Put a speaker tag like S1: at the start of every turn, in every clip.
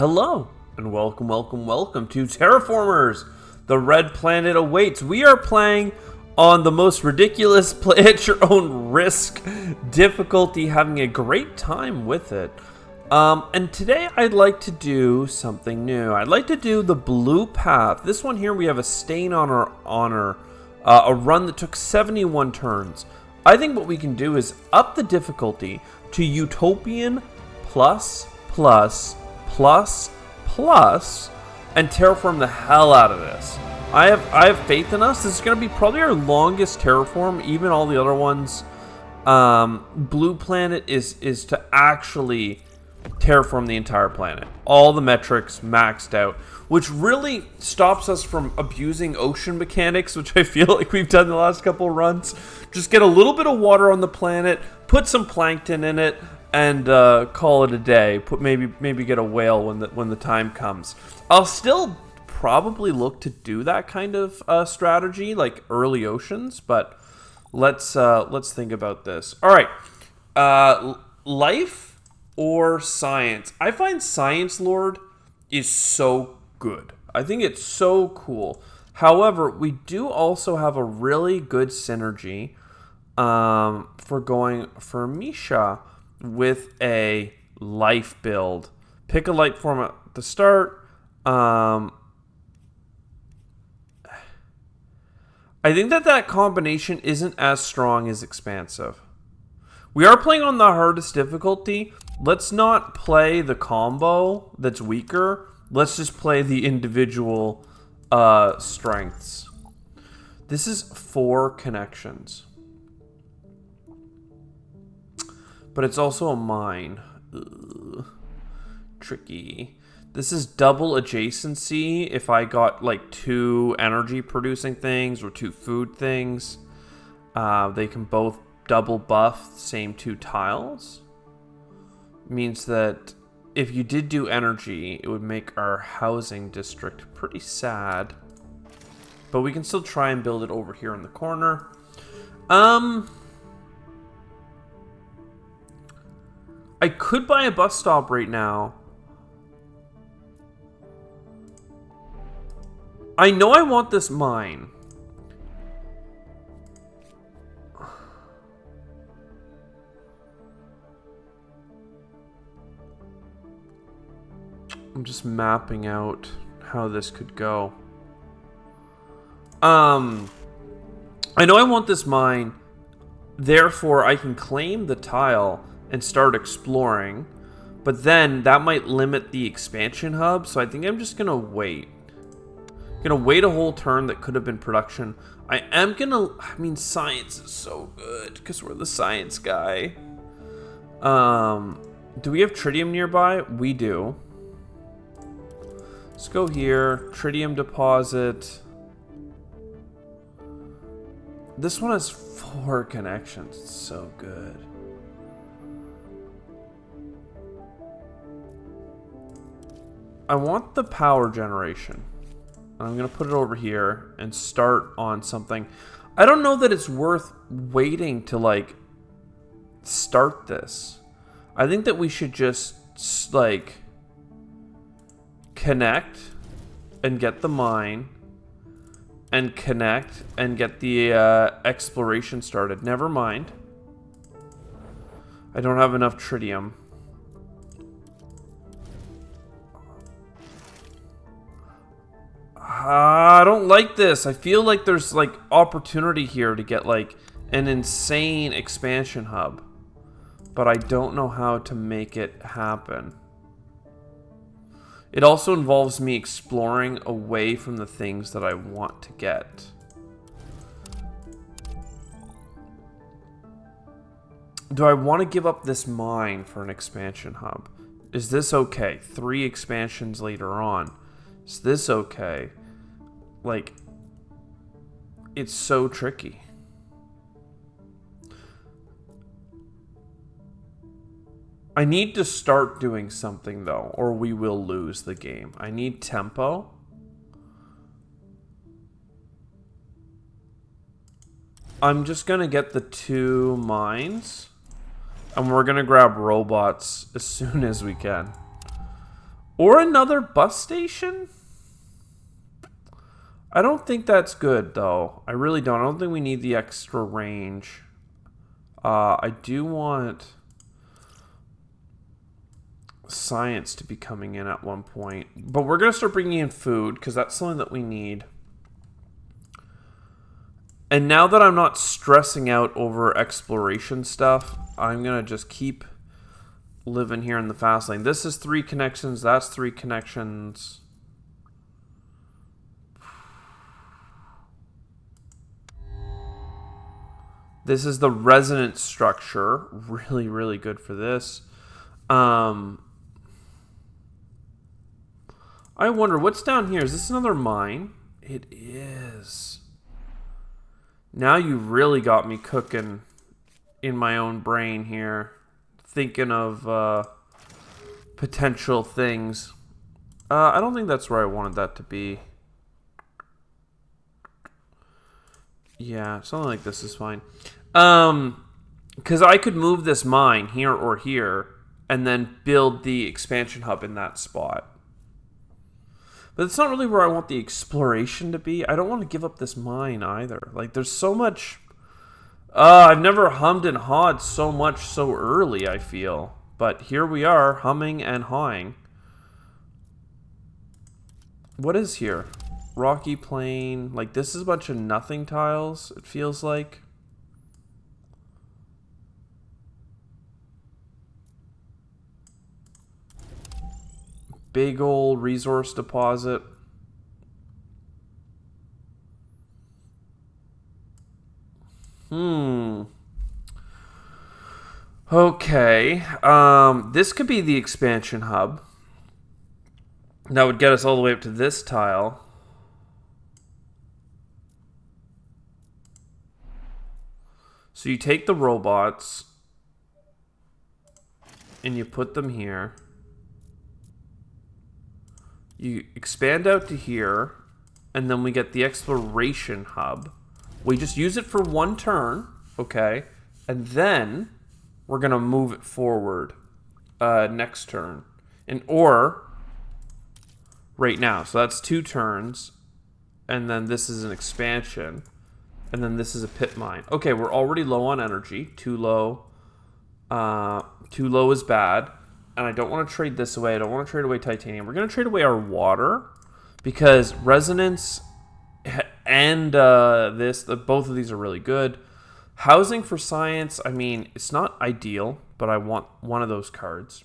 S1: Hello, and welcome to Terraformers! The Red Planet awaits. We are playing on the most ridiculous play at your own risk difficulty, having a great time with it. And today I'd like to do something new. I'd like to do the blue path. This one here, we have a stain on our honor, a run that took 71 turns. I think what we can do is up the difficulty to Utopian plus, and terraform the hell out of this. I have faith in us. This is going to be probably our longest terraform, even all the other ones. Blue Planet is to actually terraform the entire planet. All the metrics maxed out, which really stops us from abusing ocean mechanics, which I feel like we've done the last couple of runs. Just get a little bit of water on the planet, put some plankton in it, and call it a day. Maybe get a whale when the time comes. I'll still probably look to do that kind of strategy, like early oceans. But let's think about this. All right, life or science? I find Science Lord is so good. I think it's so cool. However, we do also have a really good synergy for going for Misha with a life build. Pick a life form at the start. I think that combination isn't as strong as expansive. We are playing on the hardest difficulty. Let's not play the combo that's weaker. Let's just play the individual strengths. This is 4 connections. But it's also a mine. Ugh. Tricky. This is double adjacency if I got like 2 energy producing things or 2 food things. They can both double buff the same 2 tiles. Means that if you did do energy, it would make our housing district pretty sad. But we can still try and build it over here in the corner. I could buy a bus stop right now. I know I want this mine. I'm just mapping out how this could go. I know I want this mine. Therefore, I can claim the tile and start exploring, but then that might limit the expansion hub, so I think I'm just gonna wait. A whole turn that could have been production. I mean, science is so good because we're the science guy. Do we have tritium nearby? We do. Let's go here. Tritium deposit. This one has 4 connections. It's so good. I want the power generation. I'm going to put it over here and start on something. I don't know that it's worth waiting to, like, start this. I think that we should just, like, connect and get the mine. And connect and get the exploration started. Never mind. I don't have enough tritium. I don't like this. I feel like there's like opportunity here to get like an insane expansion hub. But I don't know how to make it happen. It also involves me exploring away from the things that I want to get. Do I want to give up this mine for an expansion hub? Is this okay? 3 expansions later on. Is this okay? Like, it's so tricky. I need to start doing something, though, or we will lose the game. I need tempo. I'm just going to get the 2 mines. And we're going to grab robots as soon as we can. Or another bus station? I don't think that's good, though. I really don't. I don't think we need the extra range. I do want science to be coming in at one point. But we're going to start bringing in food, because that's something that we need. And now that I'm not stressing out over exploration stuff, I'm going to just keep living here in the fast lane. This is 3 connections. That's 3 connections. This is the resonance structure. Really, really good for this. I wonder, what's down here? Is this another mine? It is. Now you really got me cooking in my own brain here. Thinking of potential things. I don't think that's where I wanted that to be. Yeah, something like this is fine. Because I could move this mine here or here and then build the expansion hub in that spot. But it's not really where I want the exploration to be. I don't want to give up this mine either. Like, there's so much... I've never hummed and hawed so much so early, I feel. But here we are, humming and hawing. What is here? Rocky plain. Like, this is a bunch of nothing tiles, it feels like. Big old resource deposit. Okay. This could be the expansion hub. That would get us all the way up to this tile. So you take the robots and you put them here. You expand out to here, and then we get the exploration hub. We just use it for 1 turn, okay? And then we're going to move it forward next turn. Or right now. So that's 2 turns. And then this is an expansion. And then this is a pit mine. Okay, we're already low on energy. Too low. Too low is bad. And I don't want to trade this away. I don't want to trade away titanium. We're going to trade away our water. Because resonance and both of these are really good. Housing for science, I mean, it's not ideal. But I want one of those cards.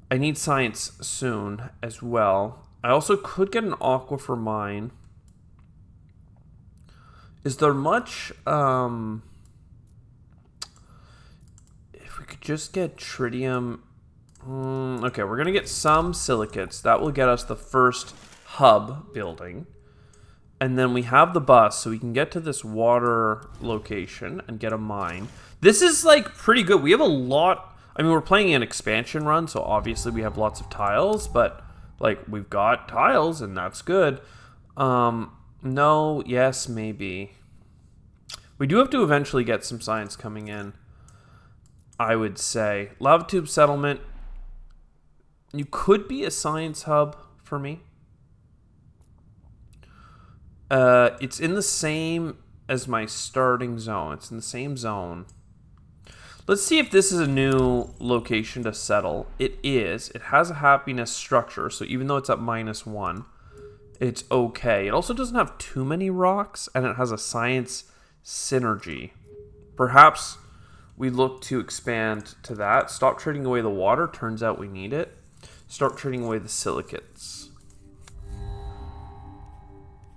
S1: I need science soon as well. I also could get an aquifer mine. Is there much... if we could just get tritium... okay, we're going to get some silicates. That will get us the first hub building. And then we have the bus, so we can get to this water location and get a mine. This is, like, pretty good. We have a lot... I mean, we're playing an expansion run, so obviously we have lots of tiles. But, like, we've got tiles, and that's good. No, yes, maybe. We do have to eventually get some science coming in, I would say. Lava tube settlement. You could be a science hub for me. It's in the same as my starting zone. It's in the same zone. Let's see if this is a new location to settle. It is. It has a happiness structure, so even though it's at -1, it's okay. It also doesn't have too many rocks, and it has a science synergy. Perhaps we look to expand to that. Stop trading away the water. Turns out we need it. Start trading away the silicates.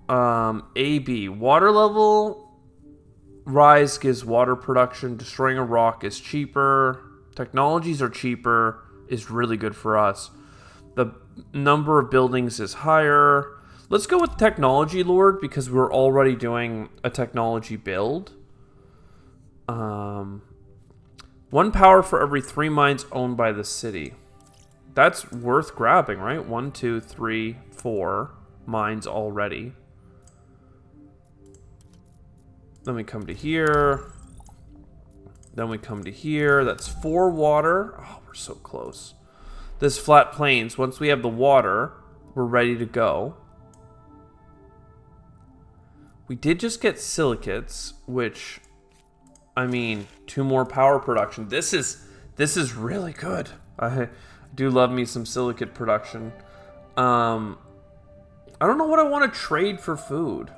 S1: AB. Water level rise gives water production. Destroying a rock is cheaper. Technologies are cheaper. Is really good for us. The number of buildings is higher. Let's go with Technology Lord because we're already doing a technology build. 1 power for every 3 mines owned by the city. That's worth grabbing, right? 1, 2, 3, 4 mines already. Then we come to here. Then we come to here. That's 4 water. Oh, we're so close. this flat plains. Once we have the water, we're ready to go. We did just get silicates, which, I mean, 2 more power production. This is really good. I do love me some silicate production. I don't know what I want to trade for food.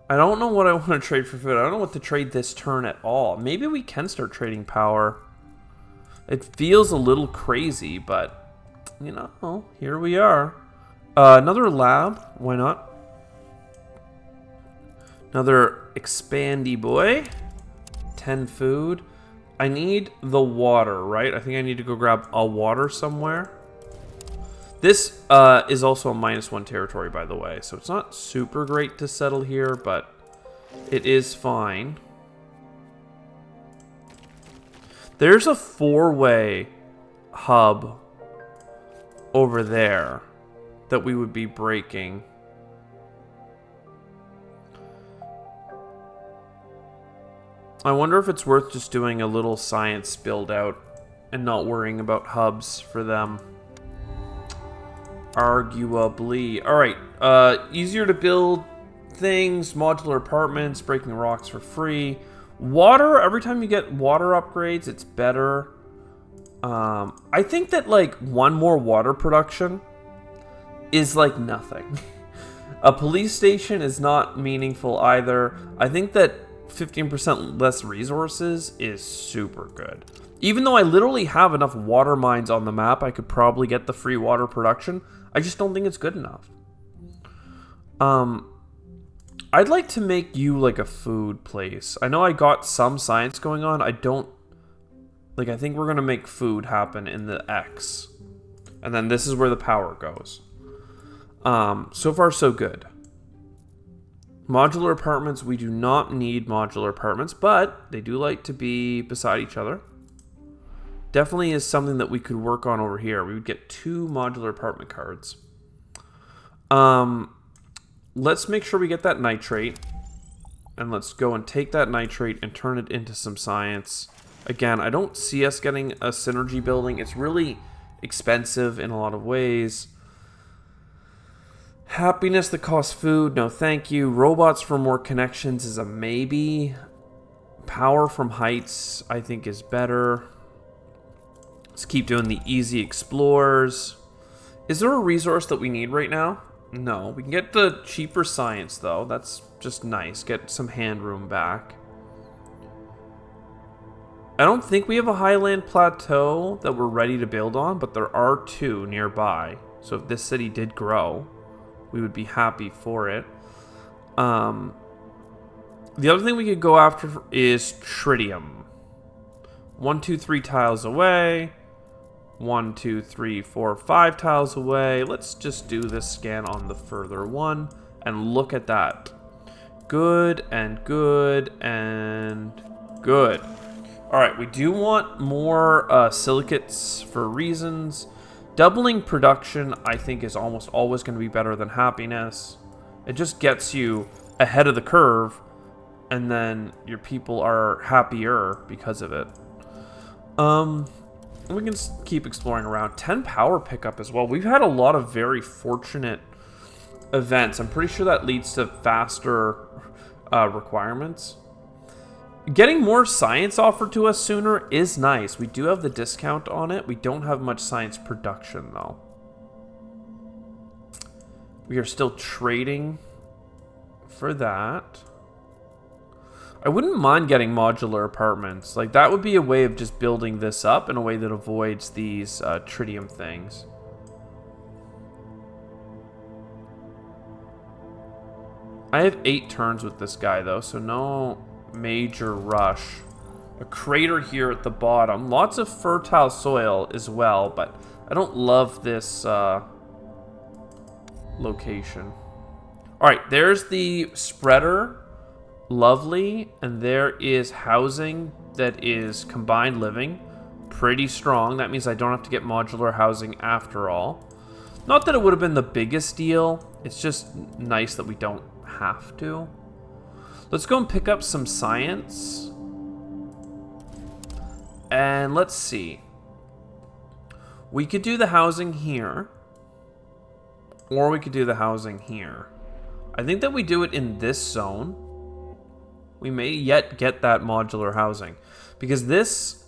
S1: I don't know what I want to trade for food. I don't know what to trade this turn at all. Maybe we can start trading power. It feels a little crazy, but, you know, here we are. Another lab. Why not? Another expandy boy. 10 food. I need the water, right? I think I need to go grab a water somewhere. This is also a -1 territory, by the way, so it's not super great to settle here, but it is fine. There's a 4-way hub over there that we would be breaking. I wonder if it's worth just doing a little science build out and not worrying about hubs for them. Arguably. Alright, easier to build things, modular apartments, breaking rocks for free. Water, every time you get water upgrades, it's better. I think that, like, 1 more water production is, like, nothing. A police station is not meaningful either. I think that 15% less resources is super good. Even though I literally have enough water mines on the map, I could probably get the free water production. I just don't think it's good enough. I'd like to make you like a food place. I know I got some science going on. I don't... Like, I think we're going to make food happen in the X. And then this is where the power goes. So far, so good. Modular apartments, we do not need modular apartments, but they do like to be beside each other. Definitely is something that we could work on over here. We would get 2 modular apartment cards. Let's make sure we get that nitrate. And let's go and take that nitrate and turn it into some science. Again, I don't see us getting a synergy building. It's really expensive in a lot of ways. Happiness that costs food, no thank you. Robots for more connections is a maybe. Power from heights, I think, is better. Let's keep doing the easy explores. Is there a resource that we need right now? No. We can get the cheaper science, though. That's just nice. Get some hand room back. I don't think we have a highland plateau that we're ready to build on, but there are 2 nearby. So if this city did grow, we would be happy for it. The other thing we could go after is tritium. 1, 2, 3 tiles away. 1, 2, 3, 4, 5 tiles away. Let's just do this scan on the further one. And look at that. Good and good and good. Alright, we do want more silicates for reasons. Doubling production, I think, is almost always going to be better than happiness. It just gets you ahead of the curve, and then your people are happier because of it. We can keep exploring around. 10 power pickup as well. We've had a lot of very fortunate events. I'm pretty sure that leads to faster requirements. Getting more science offered to us sooner is nice. We do have the discount on it. We don't have much science production, though. We are still trading for that. I wouldn't mind getting modular apartments. Like, that would be a way of just building this up in a way that avoids these tritium things. I have 8 turns with this guy, though, so no major rush. A crater here at the bottom. Lots of fertile soil as well, but I don't love this location. Alright, there's the spreader. Lovely. And there is housing that is combined living. Pretty strong. That means I don't have to get modular housing after all. Not that it would have been the biggest deal. It's just nice that we don't have to. Let's go and pick up some science. And let's see. We could do the housing here. Or we could do the housing here. I think that we do it in this zone. We may yet get that modular housing. Because this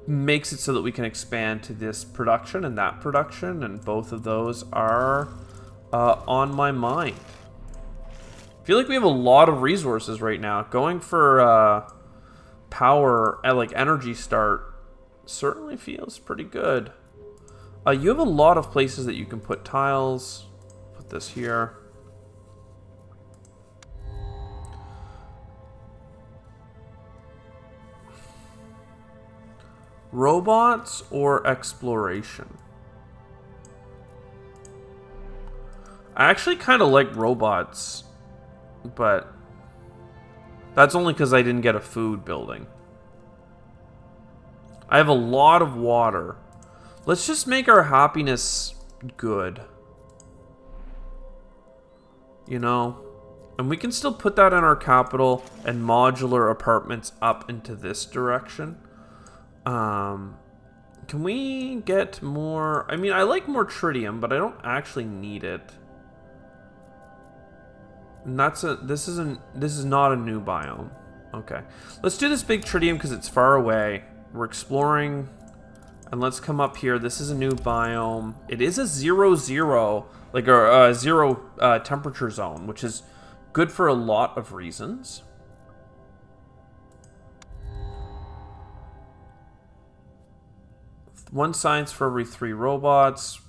S1: makes it so that we can expand to this production and that production. And both of those are on my mind. I feel like we have a lot of resources right now. Going for power, like energy start, certainly feels pretty good. You have a lot of places that you can put tiles. Put this here. Robots or exploration? I actually kind of like robots, but that's only because I didn't get a food building. I have a lot of water. Let's just make our happiness good. You know? And we can still put that in our capital and modular apartments up into this direction. Can we get more? I mean, I like more tritium, but I don't actually need it. And this is not a new biome. Okay. Let's do this big tritium because it's far away. We're exploring. And let's come up here. This is a new biome. It is a 0-0, like a zero temperature zone, which is good for a lot of reasons. One science for every 3 robots.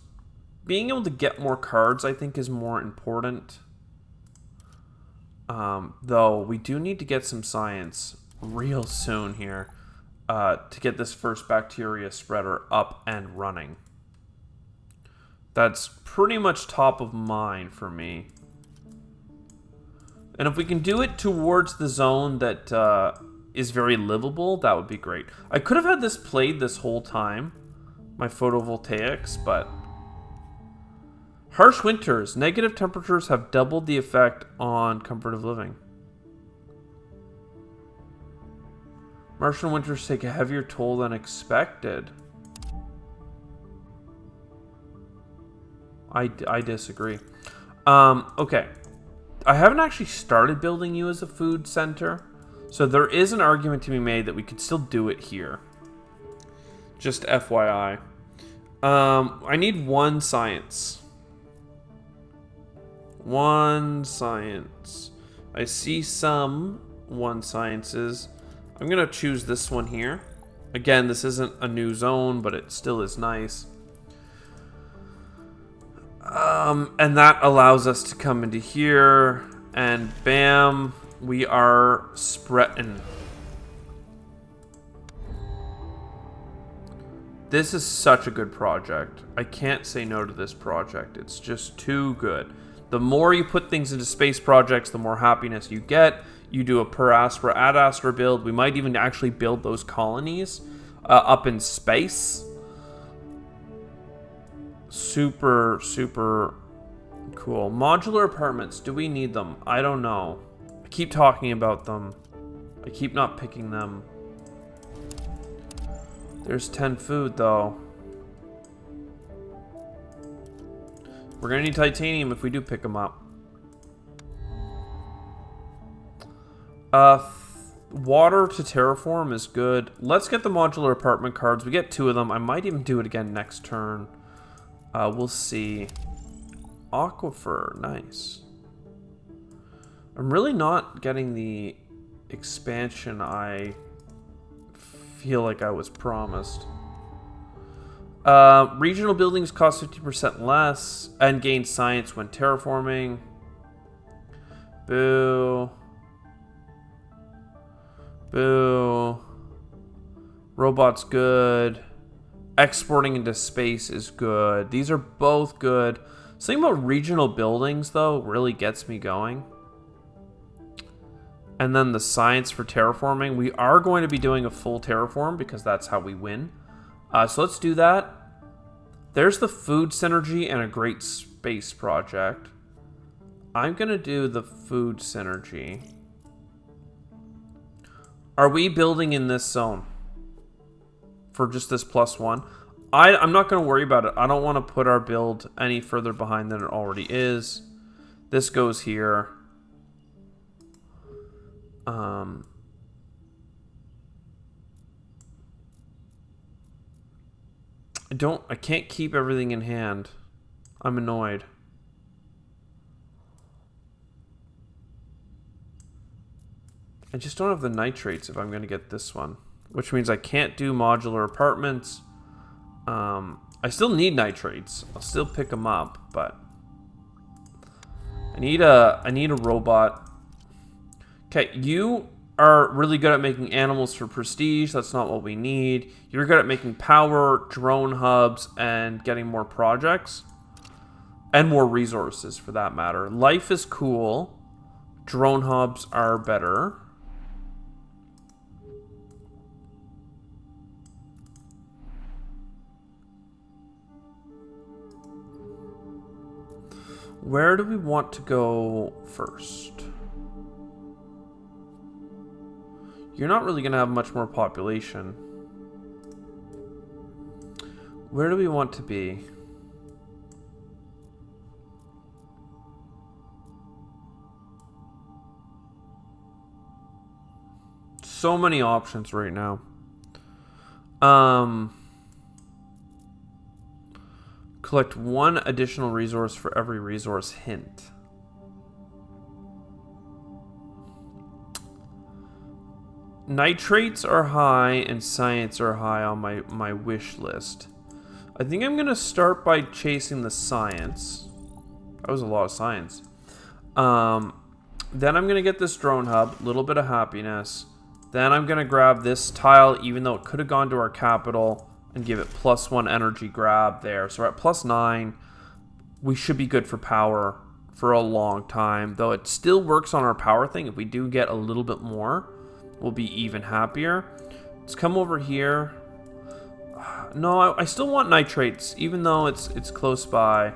S1: Being able to get more cards, I think, is more important. Though, we do need to get some science real soon here to get this first bacteria spreader up and running. That's pretty much top of mind for me. And if we can do it towards the zone that is very livable, that would be great. I could have had this played this whole time, my photovoltaics, but... Harsh winters. Negative temperatures have doubled the effect on comfort of living. Martian winters take a heavier toll than expected. I disagree. Okay. I haven't actually started building you as a food center. So there is an argument to be made that we could still do it here. Just FYI. I need 1 science. 1 science. I see some 1 sciences. I'm going to choose this one here. Again, this isn't a new zone, but it still is nice. And that allows us to come into here. And bam, we are spreading. This is such a good project. I can't say no to this project. It's just too good. The more you put things into space projects, the more happiness you get. You do a per Astra, ad Astra build. We might even actually build those colonies up in space. Super, super cool. Modular apartments. Do we need them? I don't know. I keep talking about them. I keep not picking them. There's 10 food, though. We're going to need titanium if we do pick them up. Water to terraform is good. Let's get the modular apartment cards. We get 2 of them. I might even do it again next turn. We'll see. Aquifer. Nice. I'm really not getting the expansion I feel like I was promised. Regional buildings cost 50% less and gain science when terraforming. Boo. Boo. Robots good. Exporting into space is good. These are both good. Something about regional buildings, though, really gets me going. And then the science for terraforming. We are going to be doing a full terraform because that's how we win. So let's do that. There's the food synergy and a great space project. I'm going to do the food synergy. Are we building in this zone? For just this +1? I'm not going to worry about it. I don't want to put our build any further behind than it already is. This goes here. I can't keep everything in hand. I'm annoyed. I just don't have the nitrates if I'm going to get this one. Which means I can't do modular apartments. I still need nitrates. I'll still pick them up, but I need a robot. Okay, you are really good at making animals for prestige. That's not what we need. You're good at making power, drone hubs, and getting more projects. And more resources, for that matter. Life is cool. Drone hubs are better. Where do we want to go first? You're not really going to have much more population. Where do we want to be? So many options right now. Collect one additional resource for every resource hint. Nitrates are high and science are high on my wish list. I think I'm going to start by chasing the science. That was a lot of science. Then I'm going to get this drone hub. A little bit of happiness. Then I'm going to grab this tile, even though it could have gone to our capital, and give it +1 energy grab there. So we're at +9. We should be good for power for a long time. Though it still works on our power thing. If we do get a little bit more, we'll be even happier. Let's come over here. No, I still want nitrates, even though it's close by.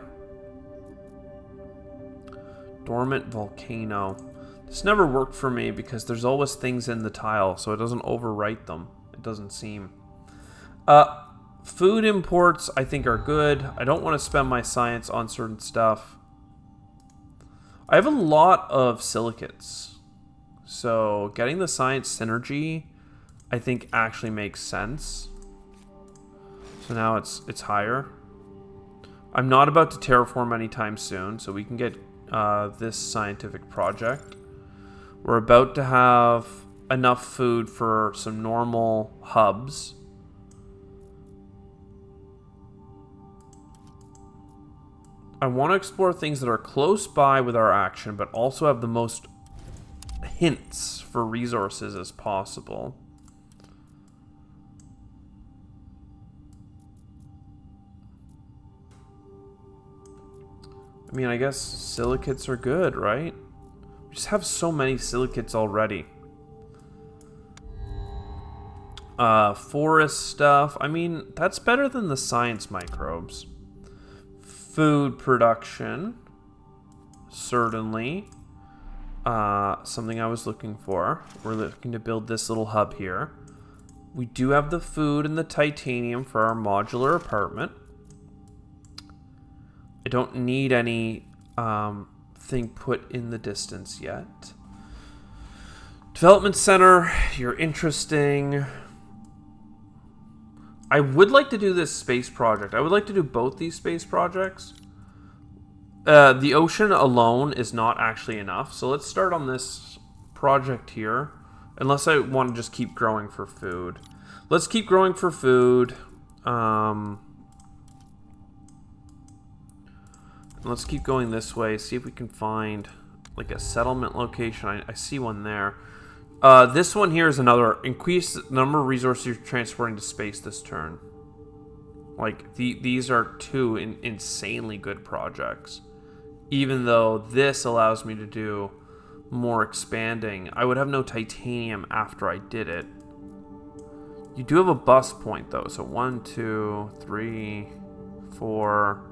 S1: Dormant volcano. This never worked for me because there's always things in the tile, so it doesn't overwrite them. It doesn't seem. Food imports, I think, are good. I don't want to spend my science on certain stuff. I have a lot of silicates. So getting the science synergy, I think, actually makes sense. So now it's higher. I'm not about to terraform anytime soon, so we can get this scientific project. We're about to have enough food for some normal hubs. I want to explore things that are close by with our action, but also have the most hints for resources as possible. I mean, I guess silicates are good, right? We just have so many silicates already. Forest stuff. I mean, that's better than the science microbes. Food production. Certainly. Something I was looking for. We're looking to build this little hub here. We do have the food and the titanium for our modular apartment. I don't need any thing put in the distance yet. Development center, you're interesting. I would like to do this space project. I would like to do both these space projects. The ocean alone is not actually enough. So let's start on this project here. Unless I want to just keep growing for food. Let's keep growing for food. Let's keep going this way. See if we can find like a settlement location. I see one there. This one here is another. Increase the number of resources you're transporting to space this turn. Like, these are two insanely good projects. Even though this allows me to do more expanding. I would have no titanium after I did it. You do have a bus point, though. So 1, 2, 3, 4.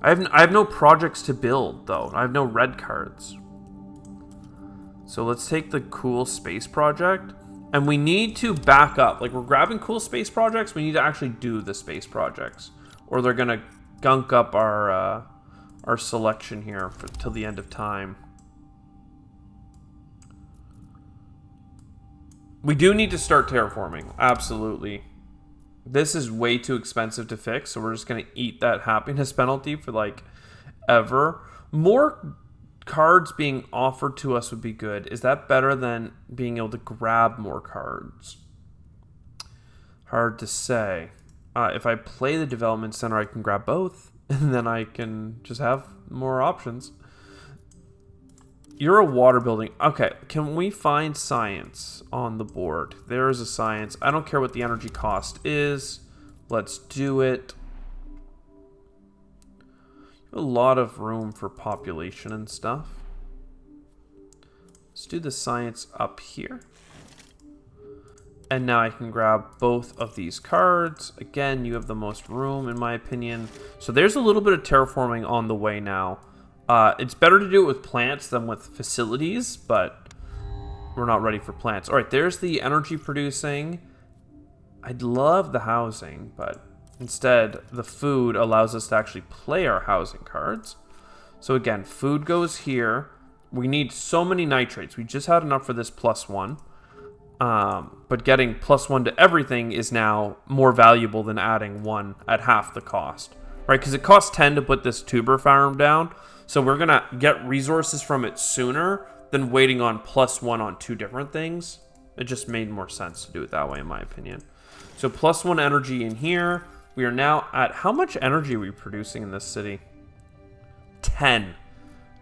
S1: I have no projects to build, though. I have no red cards. So let's take the cool space project. And we need to back up. Like, we're grabbing cool space projects. We need to actually do the space projects, or they're going to gunk up our selection here till the end of time. We do need to start terraforming. Absolutely. This is way too expensive to fix, so we're just going to eat that happiness penalty for, like, ever. More cards being offered to us would be good. Is that better than being able to grab more cards? Hard to say. If I play the development center, I can grab both, and then I can just have more options. You're a water building. Okay, can we find science on the board? There is a science. I don't care what the energy cost is. Let's do it. A lot of room for population and stuff. Let's do the science up here. And now I can grab both of these cards. Again, you have the most room in my opinion. So there's a little bit of terraforming on the way now. It's better to do it with plants than with facilities, but we're not ready for plants. All right, there's the energy producing. I'd love the housing, but instead, the food allows us to actually play our housing cards. So again, food goes here. We need so many nitrates. We just had enough for this +1. But getting +1 to everything is now more valuable than adding 1 at half the cost. Right? Because it costs 10 to put this tuber farm down. So we're going to get resources from it sooner than waiting on +1 on 2 different things. It just made more sense to do it that way, in my opinion. So +1 energy in here. We are now at... How much energy are we producing in this city? 10.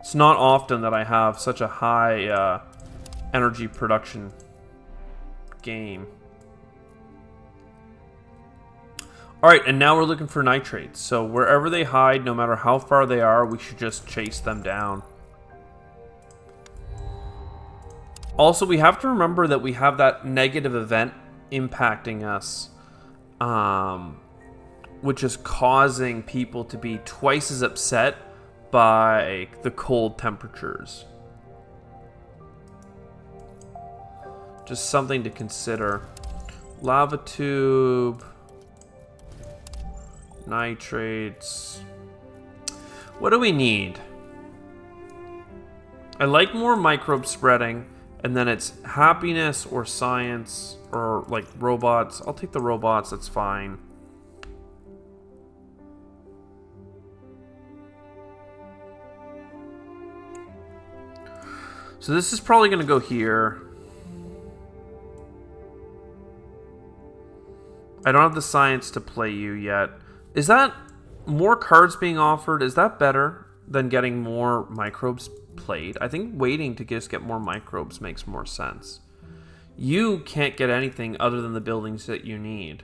S1: It's not often that I have such a high energy production game. Alright, and now we're looking for nitrates. So wherever they hide, no matter how far they are, we should just chase them down. Also, we have to remember that we have that negative event impacting us. Which is causing people to be twice as upset by the cold temperatures. Just something to consider. Lava tube. Nitrates. What do we need? I like more microbe spreading, and then it's happiness or science or like robots. I'll take the robots, that's fine. So this is probably going to go here. I don't have the science to play you yet. Is that more cards being offered? Is that better than getting more microbes played? I think waiting to just get more microbes makes more sense. You can't get anything other than the buildings that you need.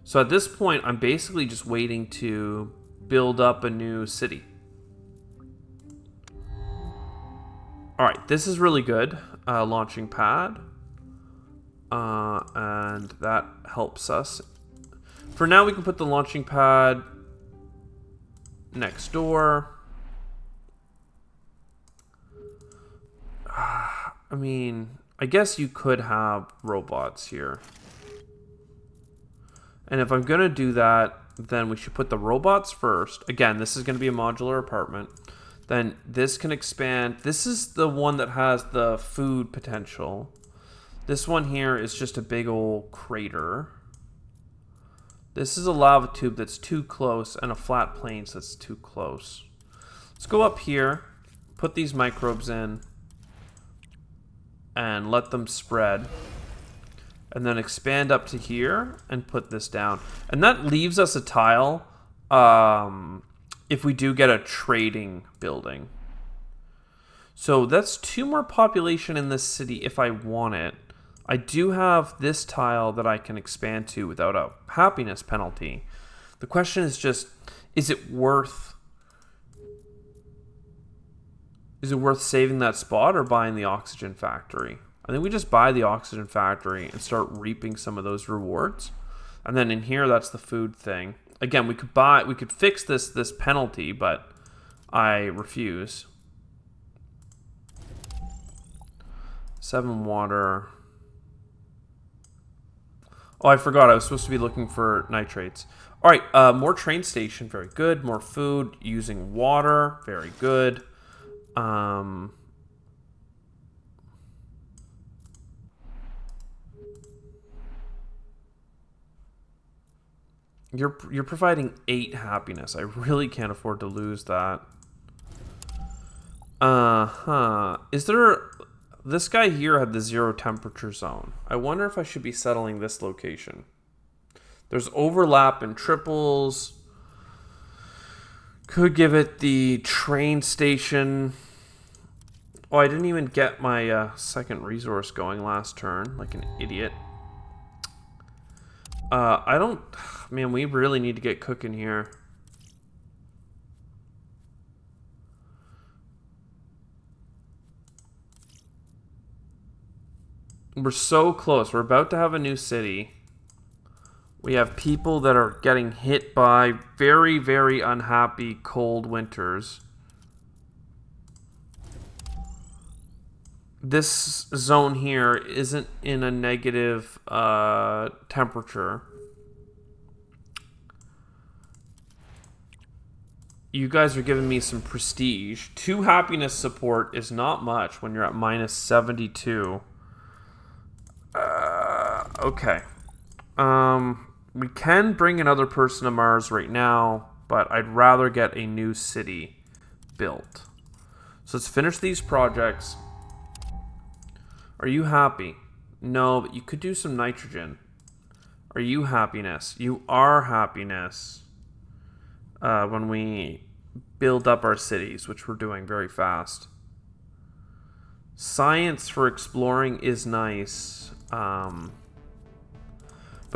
S1: So at this point, I'm basically just waiting to build up a new city. Alright, this is really good. Launching pad. And that helps us. For now, we can put the launching pad next door. I mean, I guess you could have robots here. And if I'm going to do that, then we should put the robots first. Again, this is going to be a modular apartment. Then this can expand. This is the one that has the food potential. This one here is just a big old crater. This is a lava tube that's too close and a flat plains that's too close. Let's go up here, put these microbes in, and let them spread. And then expand up to here and put this down. And that leaves us a tile if we do get a trading building. So that's 2 more population in this city if I want it. I do have this tile that I can expand to without a happiness penalty. The question is just, is it worth saving that spot or buying the oxygen factory? I think we just buy the oxygen factory and start reaping some of those rewards. And then in here, that's the food thing. Again, we could fix this penalty, but I refuse. 7 water. Oh, I forgot. I was supposed to be looking for nitrates. All right, more train station. Very good. More food. Using water. Very good. You're providing 8 happiness. I really can't afford to lose that. Is there... This guy here had the 0 temperature zone. I wonder if I should be settling this location. There's overlap in triples. Could give it the train station. Oh, I didn't even get my second resource going last turn, like an idiot. I don't... Man, we really need to get cooking here. We're so close. We're about to have a new city. We have people that are getting hit by very, very unhappy cold winters. This zone here isn't in a negative temperature. You guys are giving me some prestige. 2 happiness support is not much when you're at minus 72. Okay. We can bring another person to Mars right now, but I'd rather get a new city built. So let's finish these projects. Are you happy? No, but you could do some nitrogen. Are you happiness? You are happiness. When we build up our cities, which we're doing very fast. Science for exploring is nice. But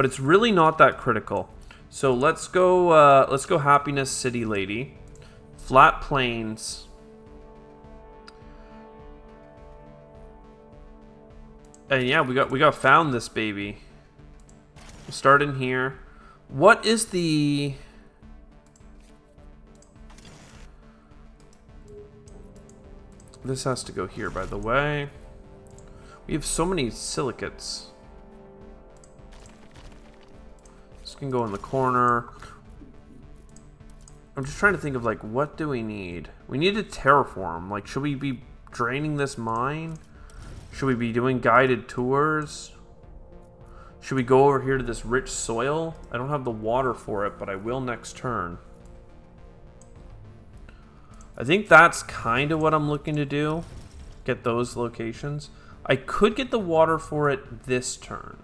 S1: it's really not that critical. So let's go happiness city lady. Flat plains. And yeah, we got found this baby. We'll start in here. What is the... This has to go here, by the way. We have so many silicates. This can go in the corner. I'm just trying to think of, like, what do we need? We need to terraform. Like, should we be draining this mine? Should we be doing guided tours? Should we go over here to this rich soil? I don't have the water for it, but I will next turn. I think that's kind of what I'm looking to do. Get those locations. I could get the water for it this turn.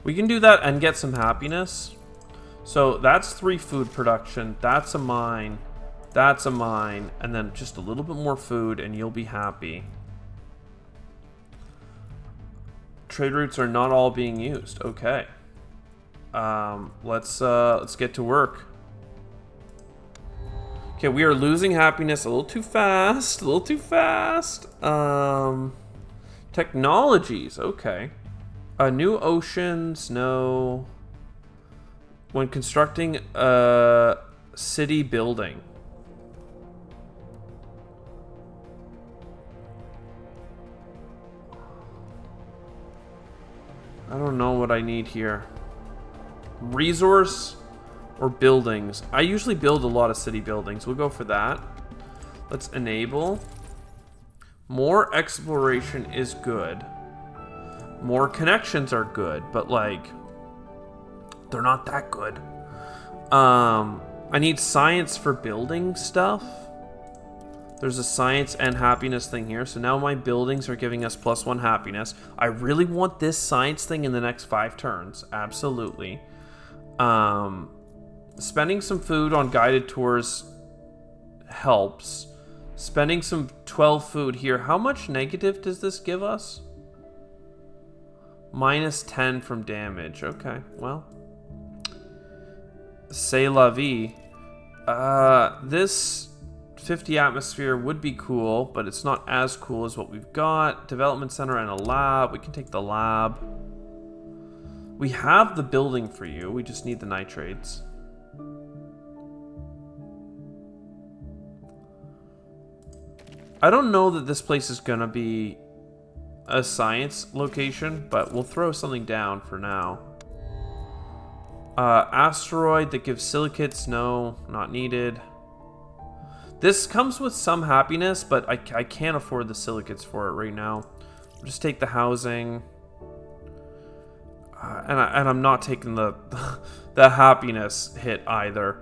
S1: We can do that and get some happiness. So that's 3 food production. That's a mine. That's a mine. And then just a little bit more food and you'll be happy. Trade routes are not all being used. Okay. Let's get to work. Okay, we are losing happiness a little too fast. A little too fast. Technologies. Okay. New oceans. No. When constructing a city building. I don't know what I need here. Resource or buildings. I usually build a lot of city buildings. We'll go for that. Let's enable. More exploration is good. More connections are good, but like they're not that good. I need science for building stuff. There's a science and happiness thing here. So now my buildings are giving us +1 happiness. I really want this science thing in the next 5 turns. Absolutely. Spending some food on guided tours helps. Spending some 12 food here. How much negative does this give us? -10 from damage. Okay, well. C'est la vie. This 50 atmosphere would be cool, but it's not as cool as what we've got. Development center and a lab. We can take the lab. We have the building for you. We just need the nitrates. I don't know that this place is gonna be a science location, but we'll throw something down for now. Asteroid that gives silicates, no, not needed. This comes with some happiness, but I can't afford the silicates for it right now. I'll just take the housing. And I'm not taking the the happiness hit either.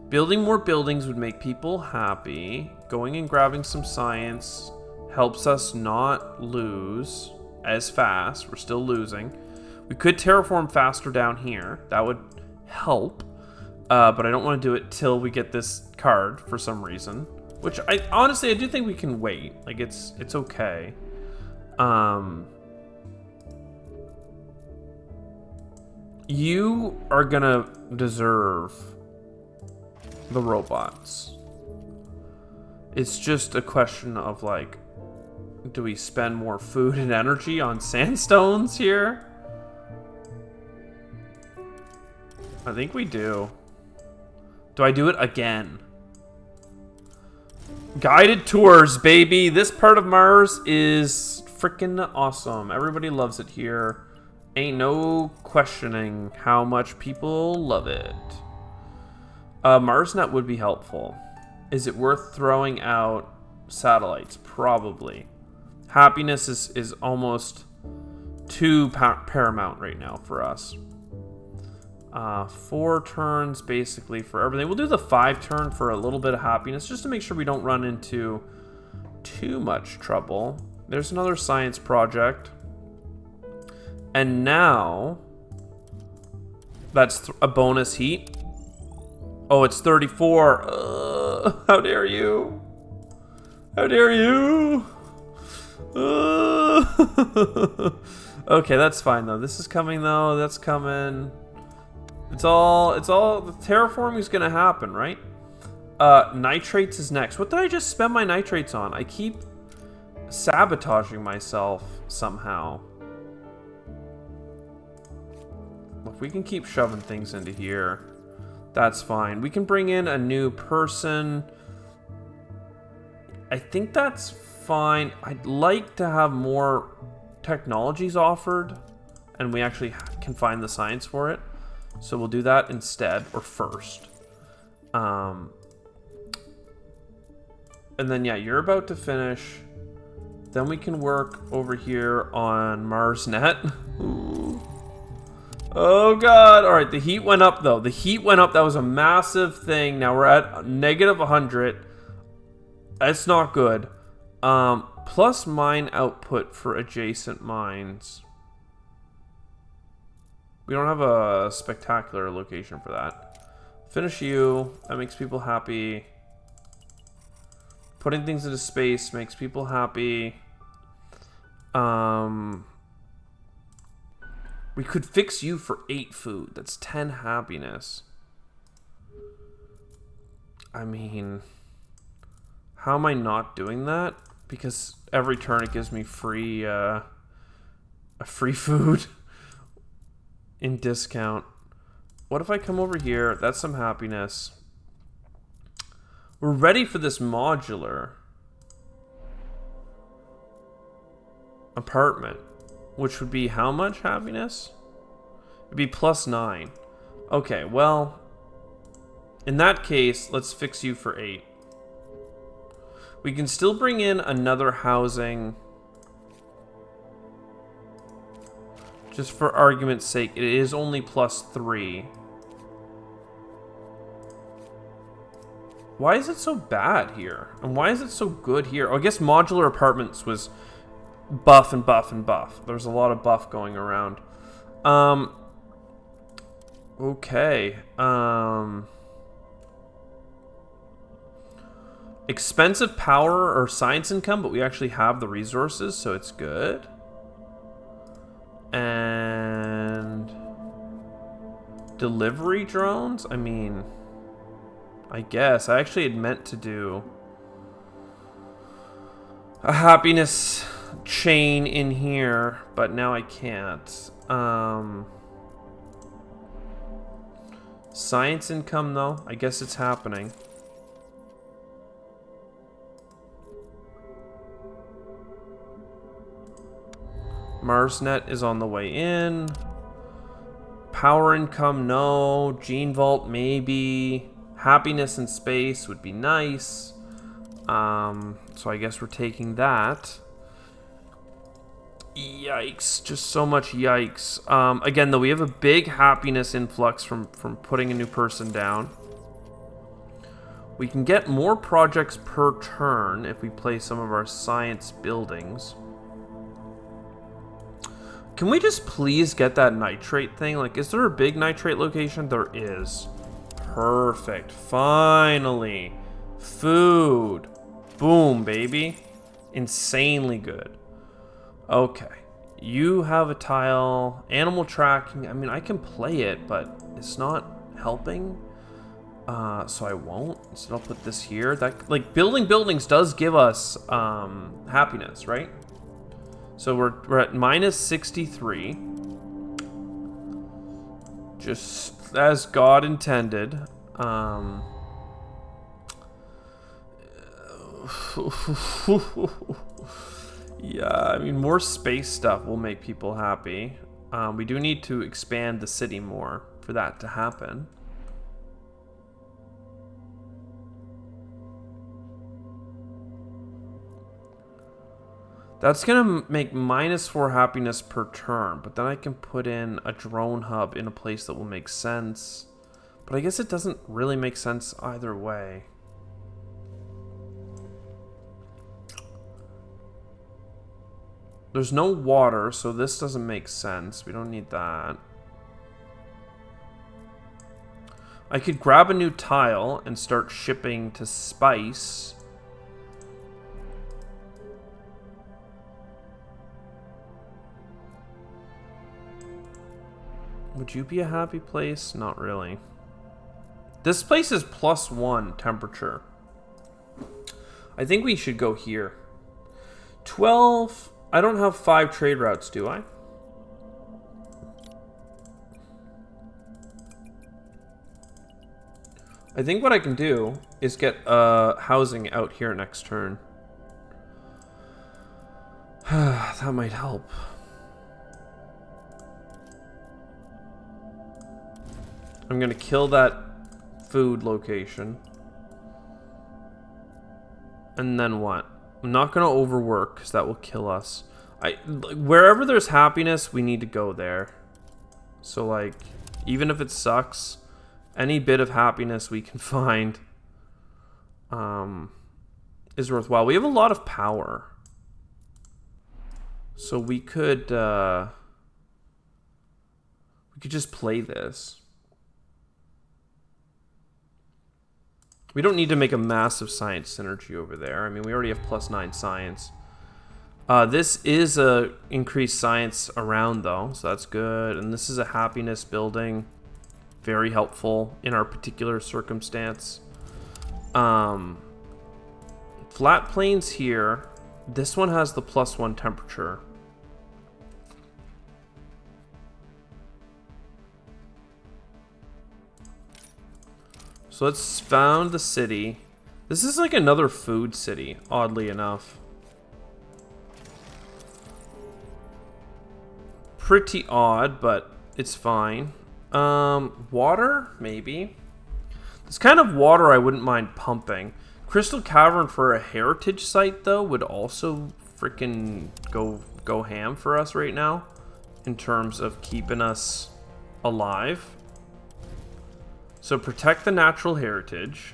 S1: Building more buildings would make people happy. Going and grabbing some science helps us not lose as fast. We're still losing. We could terraform faster down here. That would help. But I don't want to do it till we get this card for some reason. Which, honestly, I do think we can wait. Like, it's okay. You are gonna deserve the robots. It's just a question of, like, do we spend more food and energy on sandstones here? I think we do. Do I do it again? Guided tours, baby. This part of Mars is freaking awesome. Everybody loves it here. Ain't no questioning how much people love it. MarsNet would be helpful. Is it worth throwing out satellites? Probably. Happiness is almost too paramount right now for us. 4 turns basically for everything. We'll do the 5 turn for a little bit of happiness just to make sure we don't run into too much trouble. There's another science project. And now that's a bonus heat. Oh, it's 34. How dare you? How dare you? Okay, that's fine though. This is coming though. That's coming. It's all the terraforming is gonna happen, right? Nitrates is next. What did I just spend my nitrates on? I keep sabotaging myself somehow. If we can keep shoving things into here, that's fine. We can bring in a new person. I think that's fine. I'd like to have more technologies offered, and we actually can find the science for it. So we'll do that instead, or first. And then, yeah, you're about to finish. Then we can work over here on MarsNet. Ooh. Oh, God. All right, the heat went up, though. The heat went up. That was a massive thing. Now we're at negative 100. That's not good. Plus mine output for adjacent mines. We don't have a spectacular location for that. Finish you. That makes people happy. Putting things into space makes people happy. We could fix you for 8 food. That's 10 happiness. I mean, how am I not doing that? Because every turn it gives me free, a free food in discount. What if I come over here? That's some happiness. We're ready for this modular apartment, which would be how much happiness? It'd be plus 9. Okay, well, in that case, let's fix you for 8. We can still bring in another housing. Just for argument's sake, it is only plus 3. Why is it so bad here? And why is it so good here? Oh, I guess modular apartments was buff and buff and buff. There's a lot of buff going around. Okay. Expensive power or science income, but we actually have the resources, so it's good. And delivery drones? I mean, I guess. I actually had meant to do a happiness chain in here, but now I can't. Science income, though. I guess it's happening. MarsNet is on the way in. Power income, no. Gene Vault, maybe. Happiness in space would be nice. So I guess we're taking that. Yikes. Just so much yikes. Again, though, we have a big happiness influx from putting a new person down. We can get more projects per turn if we play some of our science buildings. Can we just please get that nitrate thing? Like, is there a big nitrate location? There is. Perfect. Finally. Food. Boom, baby. Insanely good. Okay. You have a tile. Animal tracking. I mean, I can play it, but it's not helping. So I won't. So I'll put this here. That, like, building buildings does give us happiness, right? So we're at minus 63. Just as God intended. Yeah, I mean, more space stuff will make people happy. We do need to expand the city more for that to happen. That's going to make -4 happiness per turn, but then I can put in a drone hub in a place that will make sense. But I guess it doesn't really make sense either way. There's no water, so this doesn't make sense. We don't need that. I could grab a new tile and start shipping to Spice. Would you be a happy place? Not really. This place is +1 temperature. I think we should go here. 12. I don't have 5 trade routes, do I? I think what I can do is get housing out here next turn. That might help. I'm gonna kill that food location. And then what? I'm not gonna overwork because that will kill us. Wherever there's happiness, we need to go there. So, like, even if it sucks, any bit of happiness we can find is worthwhile. We have a lot of power. So we could just play this. We don't need to make a massive science synergy over there. I mean, we already have +9 science. This is a increased science around, though, so that's good. And this is a happiness building. Very helpful in our particular circumstance. Flat plains here. This one has the +1 temperature. So let's found the city. This is like another food city, oddly enough. Pretty odd, but it's fine. Water, maybe. This kind of water I wouldn't mind pumping. Crystal Cavern for a heritage site, though, would also freaking go ham for us right now in terms of keeping us alive. So protect the natural heritage.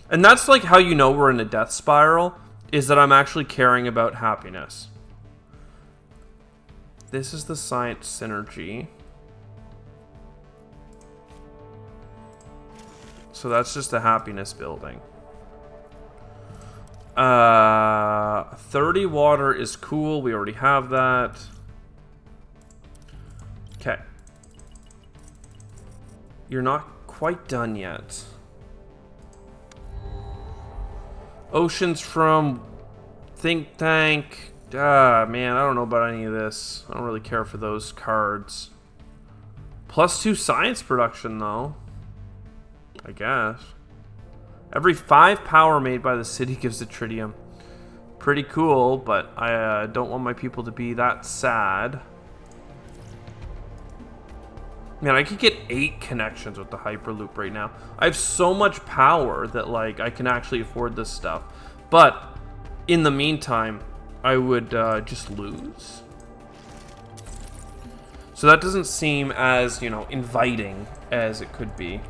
S1: And that's like how you know we're in a death spiral, is that I'm actually caring about happiness. This is the science synergy. So that's just a happiness building. 30 water is cool. We already have that. Okay. You're not quite done yet. Oceans from Think Tank. Man, I don't know about any of this. I don't really care for those cards. +2 science production, though. I guess. Every 5 power made by the city gives a tritium. pretty cool, but I don't want my people to be that sad. Man, I could get 8 connections with the Hyperloop right now. I have so much power that, like, I can actually afford this stuff. But, in the meantime, I would just lose. So that doesn't seem as, you know, inviting as it could be.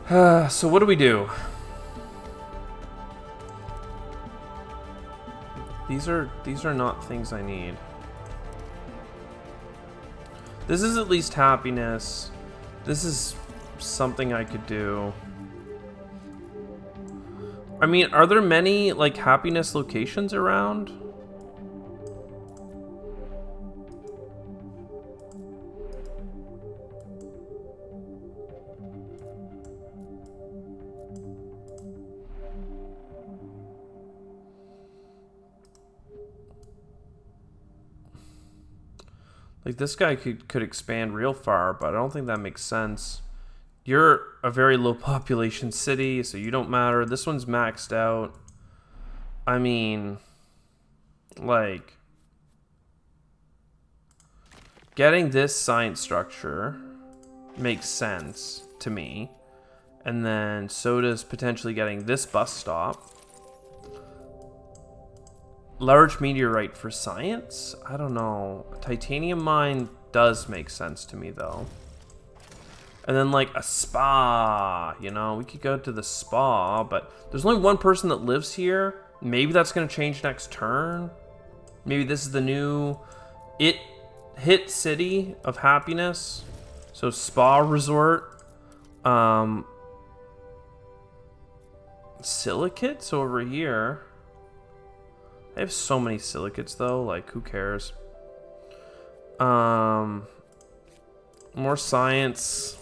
S1: So what do we do? These are not things I need. This is at least happiness. This is something I could do. I mean, are there many, like, happiness locations around? Like, this guy could expand real far, but I don't think that makes sense. You're a very low population city, so you don't matter. This one's maxed out. I mean, like, getting this science structure makes sense to me. And then so does potentially getting this bus stop. Large meteorite for science? I don't know. A titanium mine does make sense to me, though. And then, like, a spa, you know? We could go to the spa, but there's only one person that lives here. Maybe that's going to change next turn. Maybe this is the new hit city of happiness. So, spa resort. Silicates over here. I have so many silicates, though. Like, who cares? More science.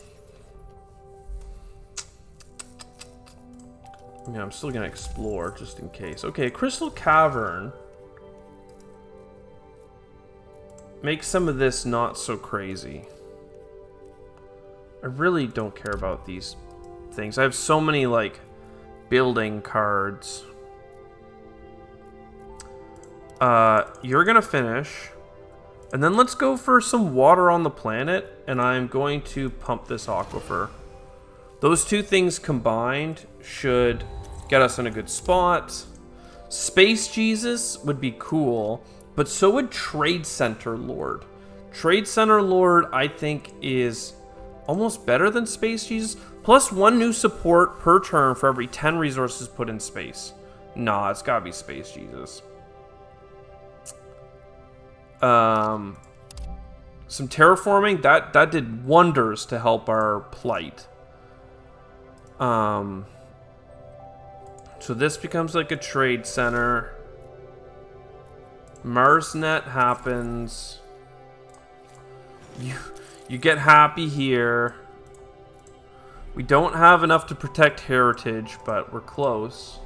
S1: Yeah, I'm still gonna explore, just in case. Okay, Crystal Cavern. Make some of this not so crazy. I really don't care about these things. I have so many, like, building cards. You're gonna finish. And then let's go for some water on the planet. And I'm going to pump this aquifer. Those two things combined should get us in a good spot. Space Jesus would be cool. But so would Trade Center Lord. Trade Center Lord, I think, is almost better than Space Jesus. Plus 1 new support per turn for every 10 resources put in space. Nah, it's gotta be Space Jesus. Some terraforming, that did wonders to help our plight. So this becomes like a trade center. MarsNet happens. You get happy here. We don't have enough to protect heritage, but we're close.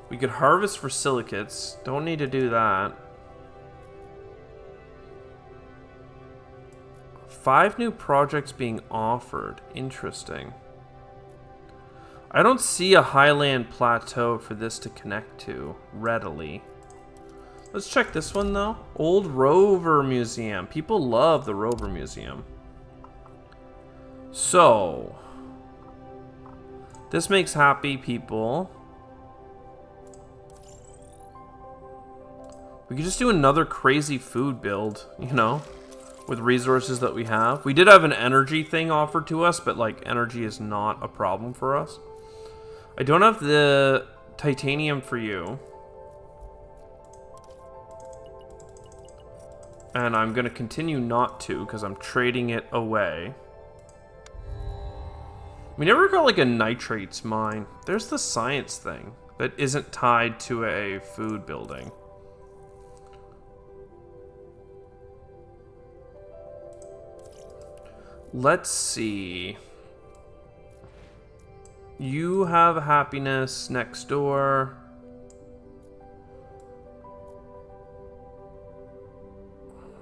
S1: We could harvest for silicates. Don't need to do that. 5 new projects being offered. Interesting. I don't see a highland plateau for this to connect to readily. Let's check this one, though. Old Rover Museum. People love the Rover Museum. So, this makes happy people. We could just do another crazy food build, you know, with resources that we have. We did have an energy thing offered to us, but, like, energy is not a problem for us. I don't have the titanium for you. And I'm going to continue not to, because I'm trading it away. We never got, like, a nitrates mine. There's the science thing that isn't tied to a food building. Let's see. You have happiness next door.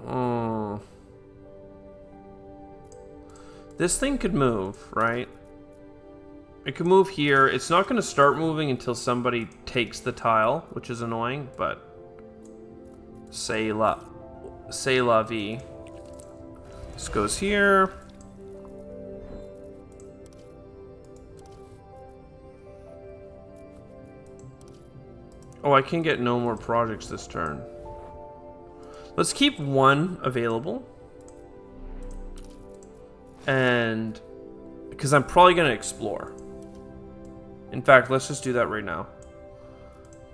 S1: Oh. This thing could move, right? It can move here. It's not going to start moving until somebody takes the tile, which is annoying, but c'est la vie. This goes here. Oh, I can get no more projects this turn. Let's keep one available. And because I'm probably going to explore. In fact, let's just do that right now.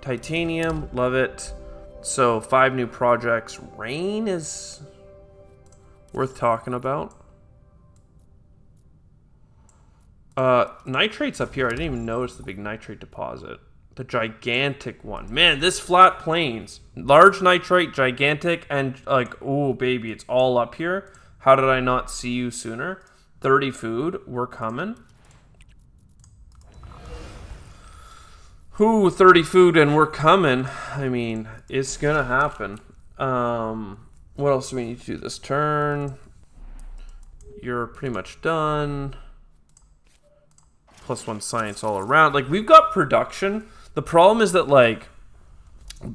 S1: Titanium, love it. So 5 new projects. Rain is worth talking about. Nitrate's up here. I didn't even notice the big nitrate deposit. The gigantic one. Man, this flat plains. Large nitrate, gigantic, and like, oh baby, it's all up here. How did I not see you sooner? 30 food. We're coming. Ooh, 30 food and we're coming. I mean, it's gonna happen. What else do we need to do this turn? You're pretty much done. +1 science all around. Like, we've got production. The problem is that, like,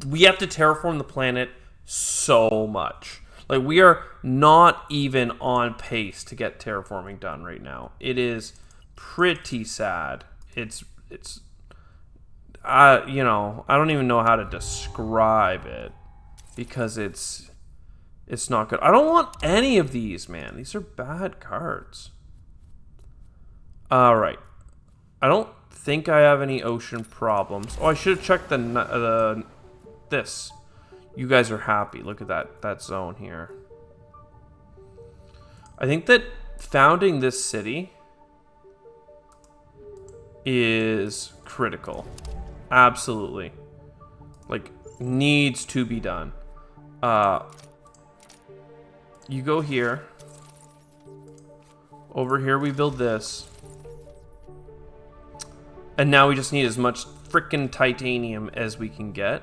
S1: we have to terraform the planet so much. Like, we are not even on pace to get terraforming done right now. It is pretty sad. It's you know, I don't even know how to describe it because it's not good. I don't want any of these, man. These are bad cards. All right. I don't think I have any ocean problems. Oh, I should have checked this. You guys are happy. Look at that zone here. I think that founding this city is critical. Absolutely. Like, needs to be done. You go here. Over here we build this. And now we just need as much freaking titanium as we can get.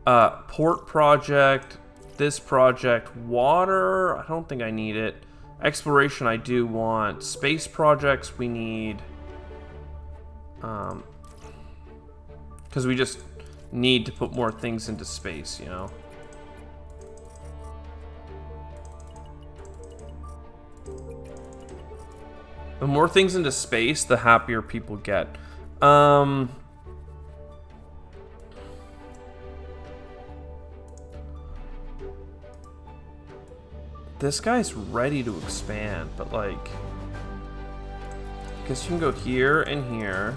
S1: Port project, this project, water, I don't think I need it. Exploration I do want. Space projects we need. Because we just need to put more things into space, you know? The more things into space, the happier people get. This guy's ready to expand, but like, I guess you can go here and here.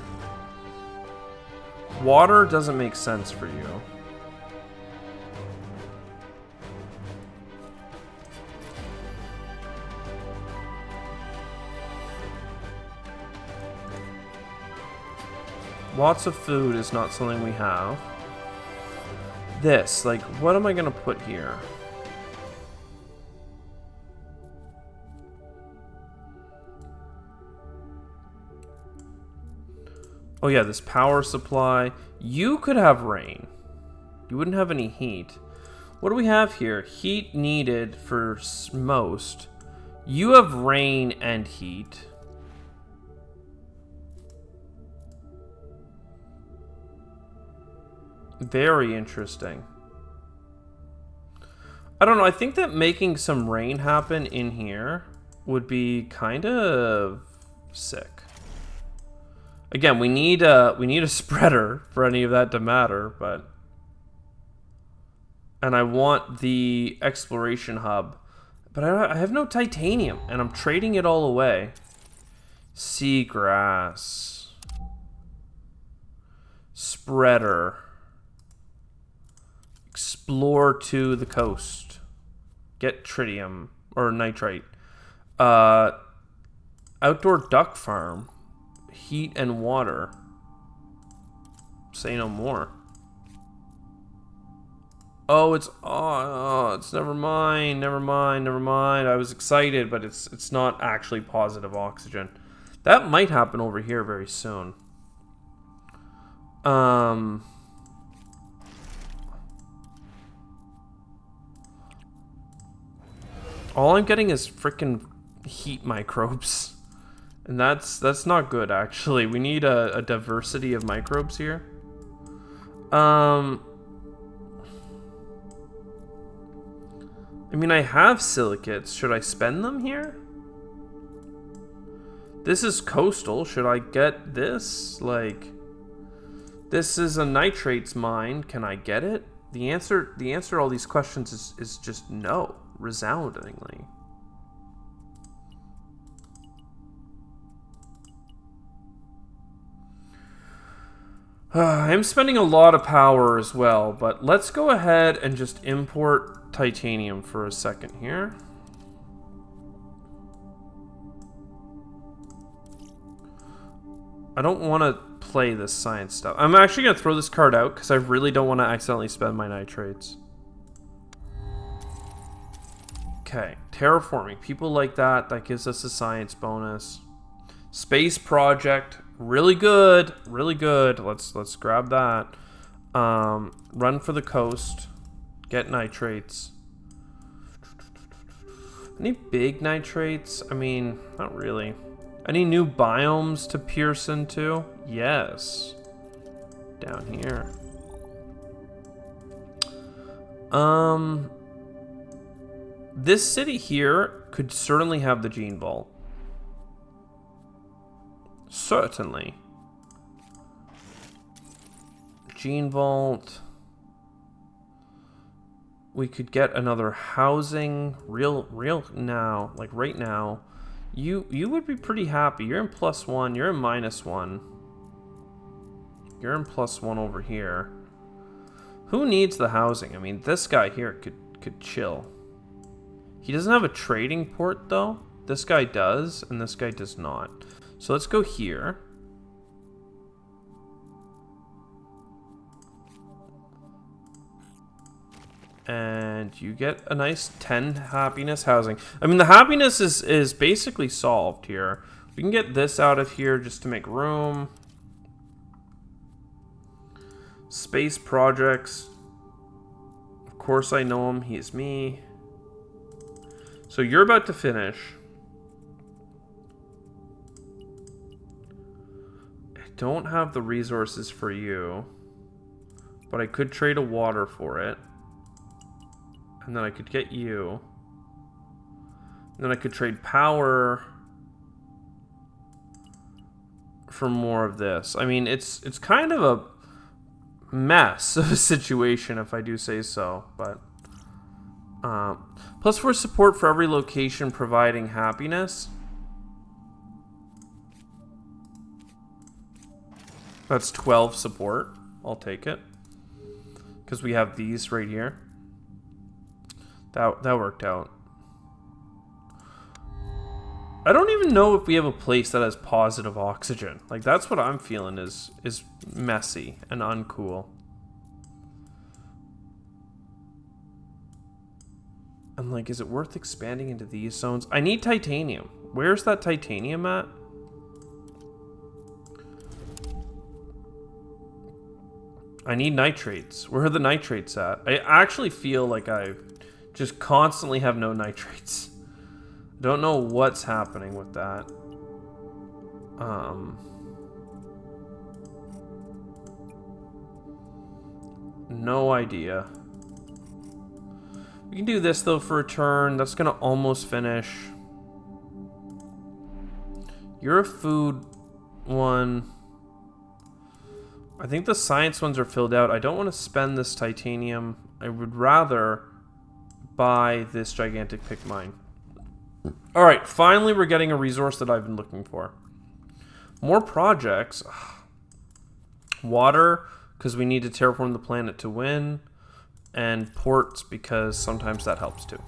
S1: Water doesn't make sense for you. Lots of food is not something we have. This, like, what am I gonna put here? Oh yeah, this power supply. You could have rain. You wouldn't have any heat. What do we have here? Heat needed for most. You have rain and heat. Very interesting. I don't know. I think that making some rain happen in here would be kind of sick. Again, we need a spreader for any of that to matter, but... And I want the exploration hub. But I have no titanium, and I'm trading it all away. Seagrass. Spreader. Explore to the coast. Get tritium, or nitrite. Outdoor duck farm. Heat and water. Say no more. Oh, it's never mind. I was excited, but it's not actually positive oxygen. That might happen over here very soon. All I'm getting is frickin' heat microbes. And that's not good, actually. We need a diversity of microbes here. I mean, I have silicates. Should I spend them here? This is coastal. Should I get this? Like, this is a nitrates mine. Can I get it? The answer to all these questions is just no, resoundingly. I'm spending a lot of power as well, but let's go ahead and just import titanium for a second here. I don't want to play this science stuff. I'm actually going to throw this card out because I really don't want to accidentally spend my nitrates. Okay, terraforming. People like that. That gives us a science bonus. Space project. Really good. Really good. Let's grab that. Run for the coast. Get nitrates. Any big nitrates? I mean, not really. Any new biomes to pierce into? Yes. Down here. This city here could certainly have the gene vault. Certainly. Gene vault. We could get another housing real now, like right now. You would be pretty happy. You're in +1, you're in -1. You're in +1 over here. Who needs the housing? I mean, this guy here could chill. He doesn't have a trading port though. This guy does, and this guy does not. So let's go here. And you get a nice 10 happiness housing. I mean, the happiness is basically solved here. We can get this out of here just to make room. Space projects. Of course I know him. He is me. So you're about to finish. I don't have the resources for you, but I could trade a water for it. And then I could get you. And then I could trade power for more of this. I mean, it's kind of a mess of a situation, if I do say so. But +4 support for every location providing happiness. That's 12 support. I'll take it. Because we have these right here. That worked out. I don't even know if we have a place that has positive oxygen. Like, that's what I'm feeling is messy and uncool. I'm like, is it worth expanding into these zones? I need titanium. Where's that titanium at? I need nitrates. Where are the nitrates at? I actually feel like I just constantly have no nitrates. Don't know what's happening with that. No idea. We can do this though for a turn. That's gonna almost finish. You're a food one. I think the science ones are filled out. I don't want to spend this titanium. I would rather buy this gigantic pick mine. Alright, finally we're getting a resource that I've been looking for. More projects. Water, because we need to terraform the planet to win. And ports, because sometimes that helps too.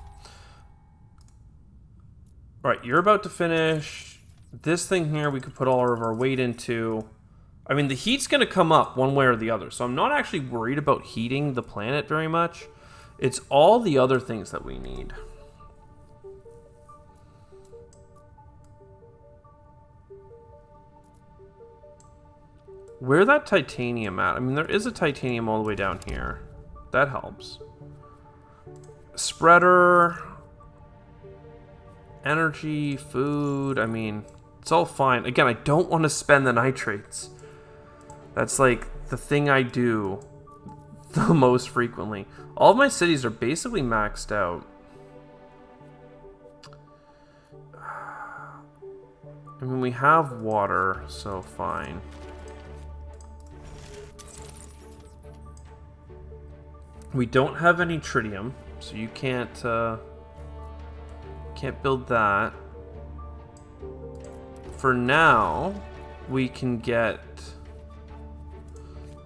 S1: Alright, you're about to finish. This thing here we could put all of our weight into. I mean, the heat's going to come up one way or the other, so I'm not actually worried about heating the planet very much. It's all the other things that we need. Where that titanium at? I mean, there is a titanium all the way down here. That helps. Spreader. Energy, food. I mean, It's all fine. Again, I don't want to spend the nitrates. That's like the thing I do the most frequently. All of my cities are basically maxed out. I mean, we have water, so fine. We don't have any tritium, so you can't build that. For now, we can get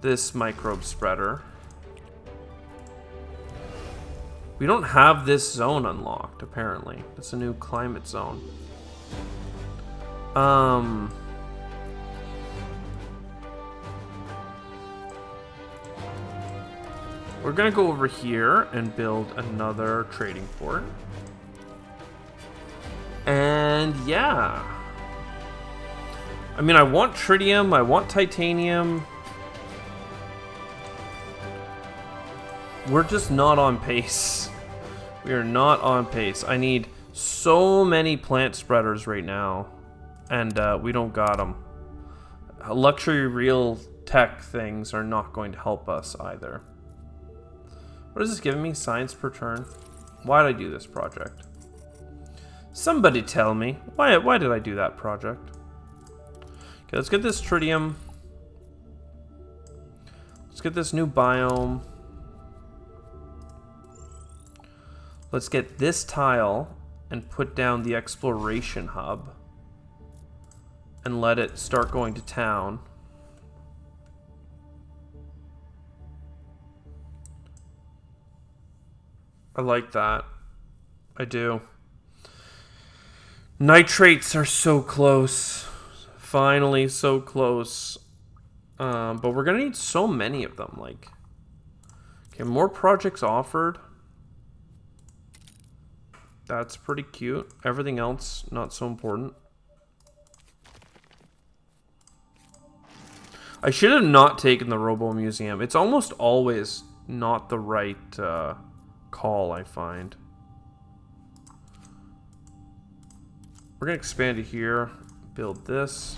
S1: this microbe spreader. We don't have this zone unlocked, apparently. It's a new climate zone. We're gonna go over here and build another trading port. And yeah. I mean, I want tritium, I want titanium. We're just not on pace. We are not on pace. I need so many plant spreaders right now. And we don't got them. Luxury real tech things are not going to help us either. What is this giving me? Science per turn? Why did I do this project? Somebody tell me. Why did I do that project? Okay, let's get this tritium. Let's get this new biome. Let's get this tile and put down the exploration hub. And let it start going to town. I like that. I do. Nitrates are so close. Finally, so close. But we're gonna need so many of them. Like, okay, more projects offered. That's pretty cute. Everything else, not so important. I should have not taken the Robo Museum. It's almost always not the right call, I find. We're going to expand it here. Build this.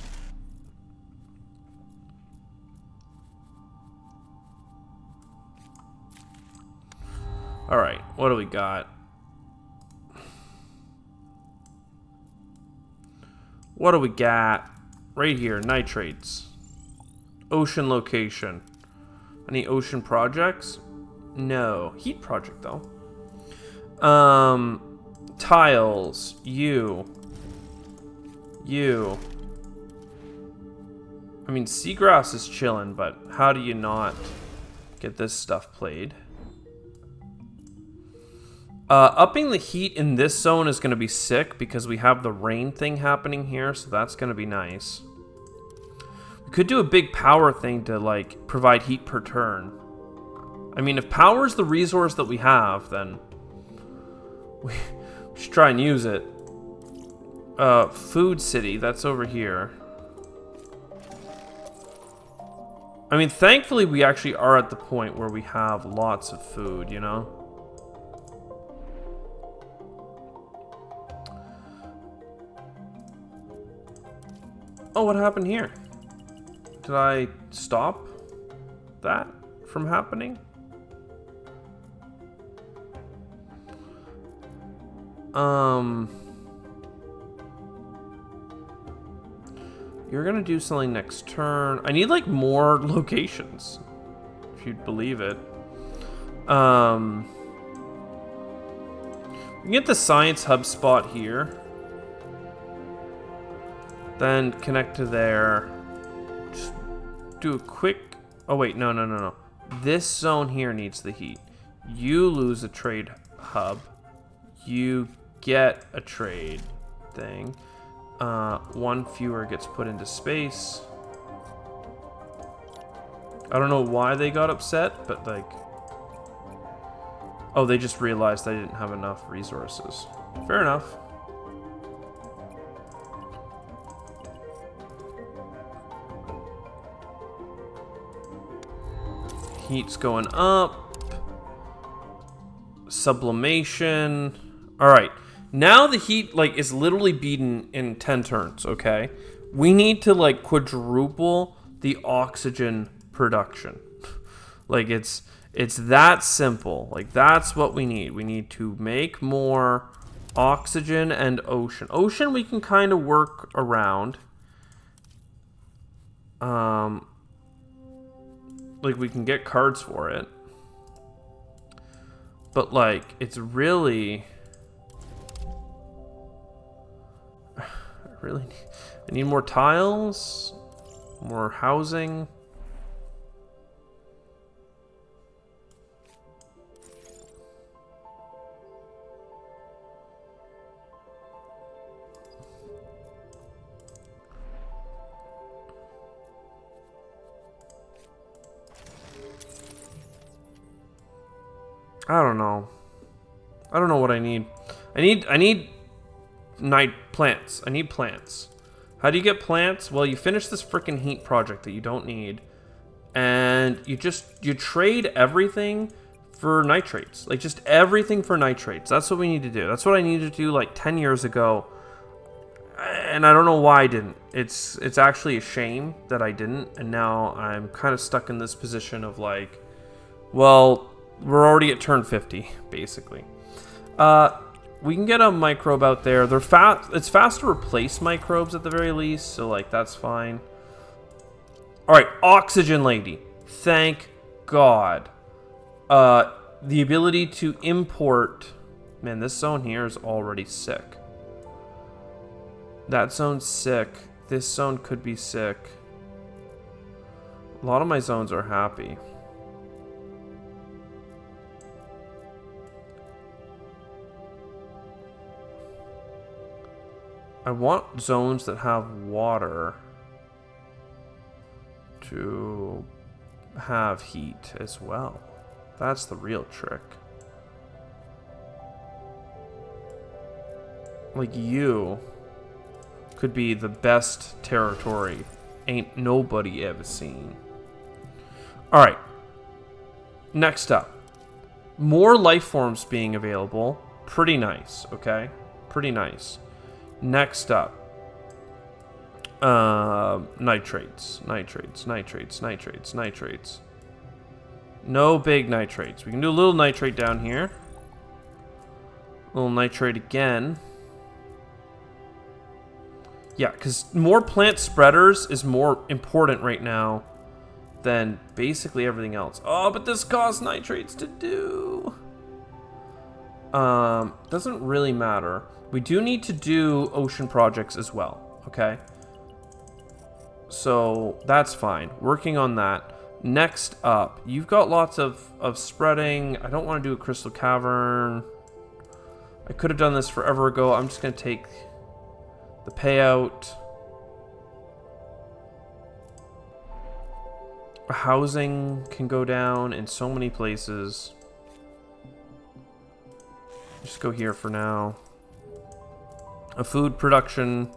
S1: Alright, what do we got? What do we got? Right here, nitrates. Ocean location. Any ocean projects? No. Heat project, though. Tiles. You. I mean, seagrass is chilling, but how do you not get this stuff played? Upping the heat in this zone is going to be sick because we have the rain thing happening here, so that's going to be nice. We could do a big power thing to, like, provide heat per turn. I mean, if power is the resource that we have, then we should try and use it. Food city, that's over here. I mean, thankfully, we actually are at the point where we have lots of food, you know? Oh, what happened here? Did I stop that from happening? You're gonna do something next turn. I need like more locations, if you'd believe it. We can get the science hub spot here. Then connect to there. Just do a quick... Oh, wait. No. This zone here needs the heat. You lose a trade hub. You get a trade thing. One fewer gets put into space. I don't know why they got upset, but like... Oh, they just realized they didn't have enough resources. Fair enough. Heat's going up. Sublimation. Alright. Now the heat, like, is literally beaten in 10 turns, okay? We need to, like, quadruple the oxygen production. Like, it's that simple. Like, that's what we need. We need to make more oxygen and ocean. Ocean we can kind of work around. Like, we can get cards for it. But, like, it's really... I need more tiles, more housing. I don't know. I don't know what I need. I need night plants. I need plants. How do you get plants? Well, you finish this freaking heat project that you don't need, and you trade everything for nitrates. Like, just everything for nitrates. That's what we need to do. That's what I needed to do like 10 years ago, and I don't know why I didn't. It's actually a shame that I didn't, and now I'm kind of stuck in this position of like, well, we're already at turn 50, basically. We can get a microbe out there. They're fast. It's fast to replace microbes at the very least, so like that's fine. All right, oxygen lady. Thank God. The ability to import. Man, this zone here is already sick. That zone's sick. This zone could be sick. A lot of my zones are happy. I want zones that have water to have heat as well. That's the real trick. Like, you could be the best territory ain't nobody ever seen. Alright. Next up. More life forms being available. Pretty nice, okay? Pretty nice. Next up, nitrates. No big nitrates. We can do a little nitrate down here. A little nitrate again. Yeah, because more plant spreaders is more important right now than basically everything else. Oh, but this costs nitrates to do. Doesn't really matter. We do need to do ocean projects as well, okay? So that's fine. Working on that. Next up, you've got lots of spreading. I don't want to do a crystal cavern. I could have done this forever ago. I'm just going to take the payout. Housing can go down in so many places. Just go here for now. A food production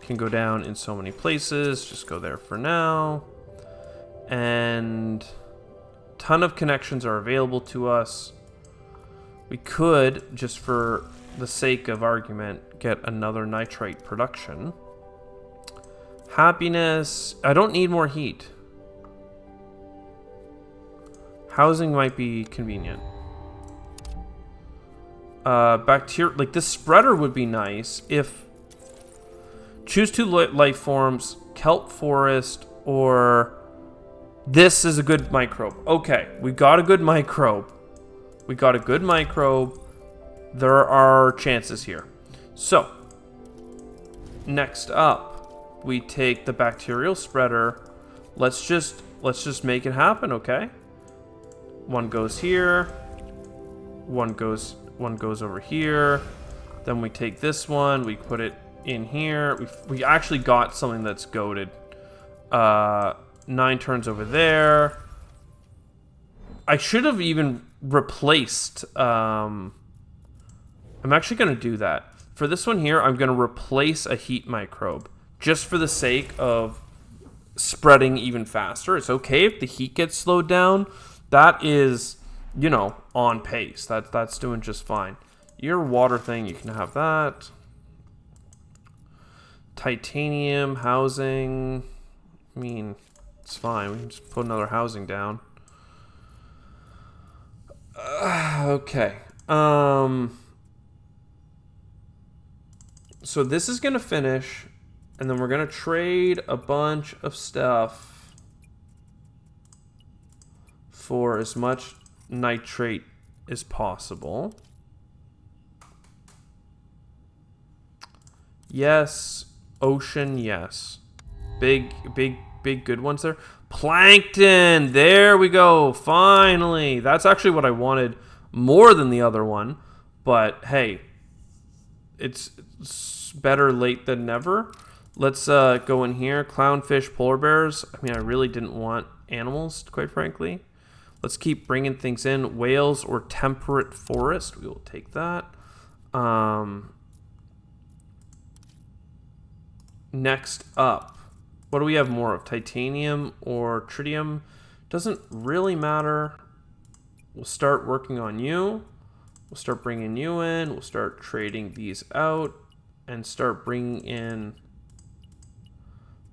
S1: can go down in so many places. Just go there for now. And a ton of connections are available to us. We could, just for the sake of argument, get another nitrate production. Happiness. I don't need more heat. Housing might be convenient. Bacteria, like this spreader would be nice if choose two life forms, kelp forest, or this is a good microbe. Okay, we got a good microbe. We got a good microbe. There are chances here. So, next up, we take the bacterial spreader. Let's just make it happen, okay? One goes here. One goes over here. Then we take this one, we put it in here. We actually got something that's goated. 9 turns over there. I should have even replaced. I'm actually going to do that. For this one here, I'm going to replace a heat microbe. Just for the sake of spreading even faster. It's okay if the heat gets slowed down. That is, you know, on pace. That's doing just fine. Your water thing, you can have that. Titanium, housing. I mean, it's fine. We can just put another housing down. Okay. So this is going to finish, and then we're going to trade a bunch of stuff for as much nitrate as possible. Yes. Ocean, yes. Big good ones there. Plankton! There we go. Finally. That's actually what I wanted more than the other one. But, hey. It's better late than never. Let's go in here. Clownfish, polar bears. I mean, I really didn't want animals, quite frankly. Let's keep bringing things in. Whales or temperate forest. We will take that. Next up, what do we have more of? Titanium or tritium? Doesn't really matter. We'll start working on you. We'll start bringing you in. We'll start trading these out and start bringing in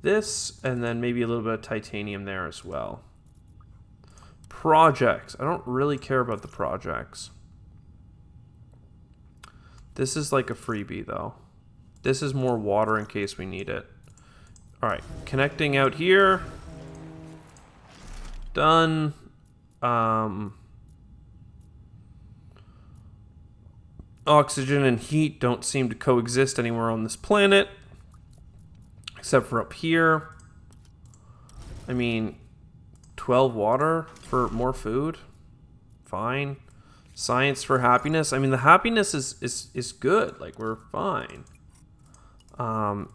S1: this, and then maybe a little bit of titanium there as well. Projects. I don't really care about the projects. This is like a freebie, though. This is more water in case we need it. All right, connecting out here. Done. Oxygen and heat don't seem to coexist anywhere on this planet, except for up here. I mean, 12 water for more food. Fine. Science for happiness. I mean, the happiness is good. Like, we're fine.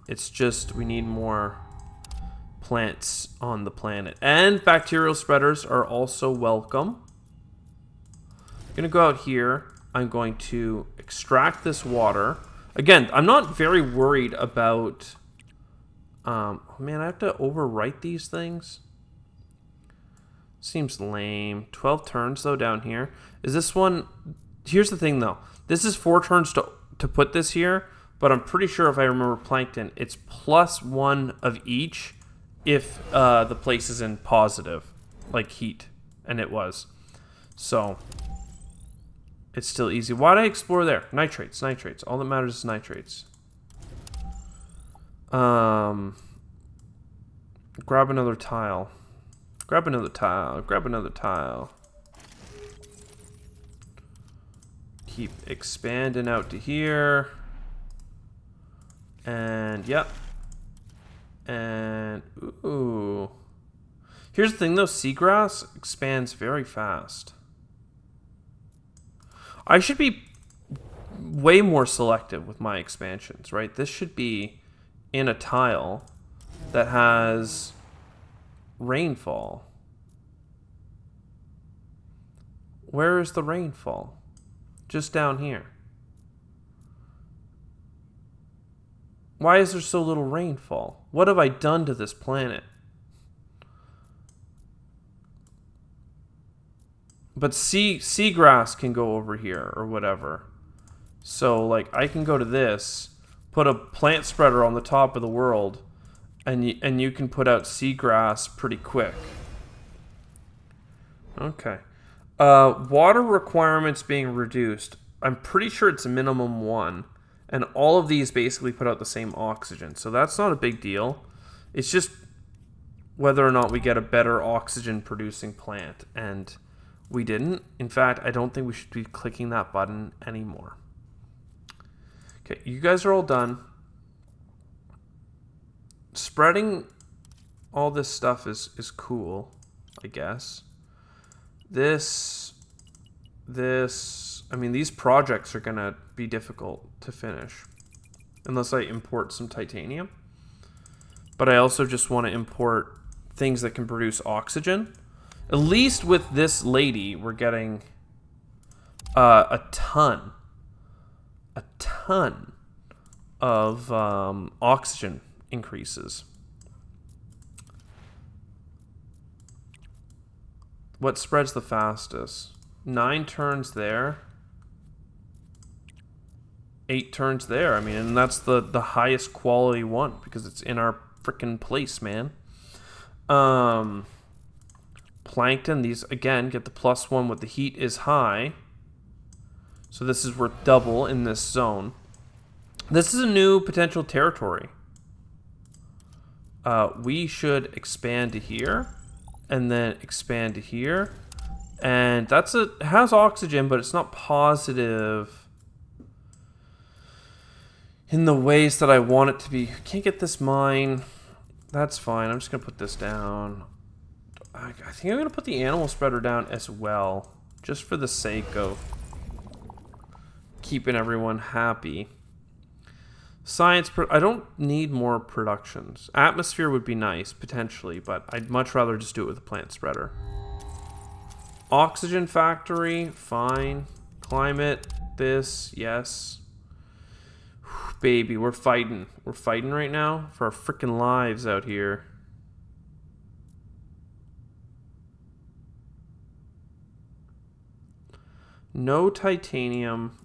S1: It's just we need more plants on the planet. And bacterial spreaders are also welcome. I'm going to go out here. I'm going to extract this water. Again, I'm not very worried about... oh man, I have to overwrite these things? Seems lame. 12 turns, though, down here. Is this one... Here's the thing, though. This is 4 turns to put this here. But I'm pretty sure if I remember plankton, it's +1 of each if the place is in positive, like heat, and it was. So, it's still easy. Why did I explore there? Nitrates, nitrates. All that matters is nitrates. Grab another tile. Grab another tile. Grab another tile. Keep expanding out to here. And, yep. And, ooh. Here's the thing, though. Seagrass expands very fast. I should be way more selective with my expansions, right? This should be in a tile that has rainfall. Where is the rainfall? Just down here. Why is there so little rainfall? What have I done to this planet? But seagrass can go over here or whatever. So, like, I can go to this, put a plant spreader on the top of the world, and you can put out seagrass pretty quick. Okay. Water requirements being reduced. I'm pretty sure it's a minimum 1. And all of these basically put out the same oxygen. So that's not a big deal. It's just whether or not we get a better oxygen producing plant. And we didn't. In fact, I don't think we should be clicking that button anymore. Okay, you guys are all done. Spreading all this stuff is cool, I guess. This, I mean, these projects are going to be difficult to finish unless I import some titanium. But I also just want to import things that can produce oxygen. At least with this lady, we're getting a ton of oxygen increases. What spreads the fastest? 9 turns there. 8 turns there. I mean, and that's the highest quality one because it's in our freaking place, man. Plankton, these again get the +1 with the heat is high. So this is worth double in this zone. This is a new potential territory. We should expand to here and then expand to here. And it has oxygen, but it's not positive in the ways that I want it to be. Can't get this mine. That's fine. I'm just going to put this down. I think I'm going to put the animal spreader down as well, just for the sake of keeping everyone happy. Science, I don't need more productions. Atmosphere would be nice, potentially, but I'd much rather just do it with a plant spreader. Oxygen factory, fine. Climate, this, yes. Whew, baby, we're fighting. We're fighting right now for our freaking lives out here. No titanium.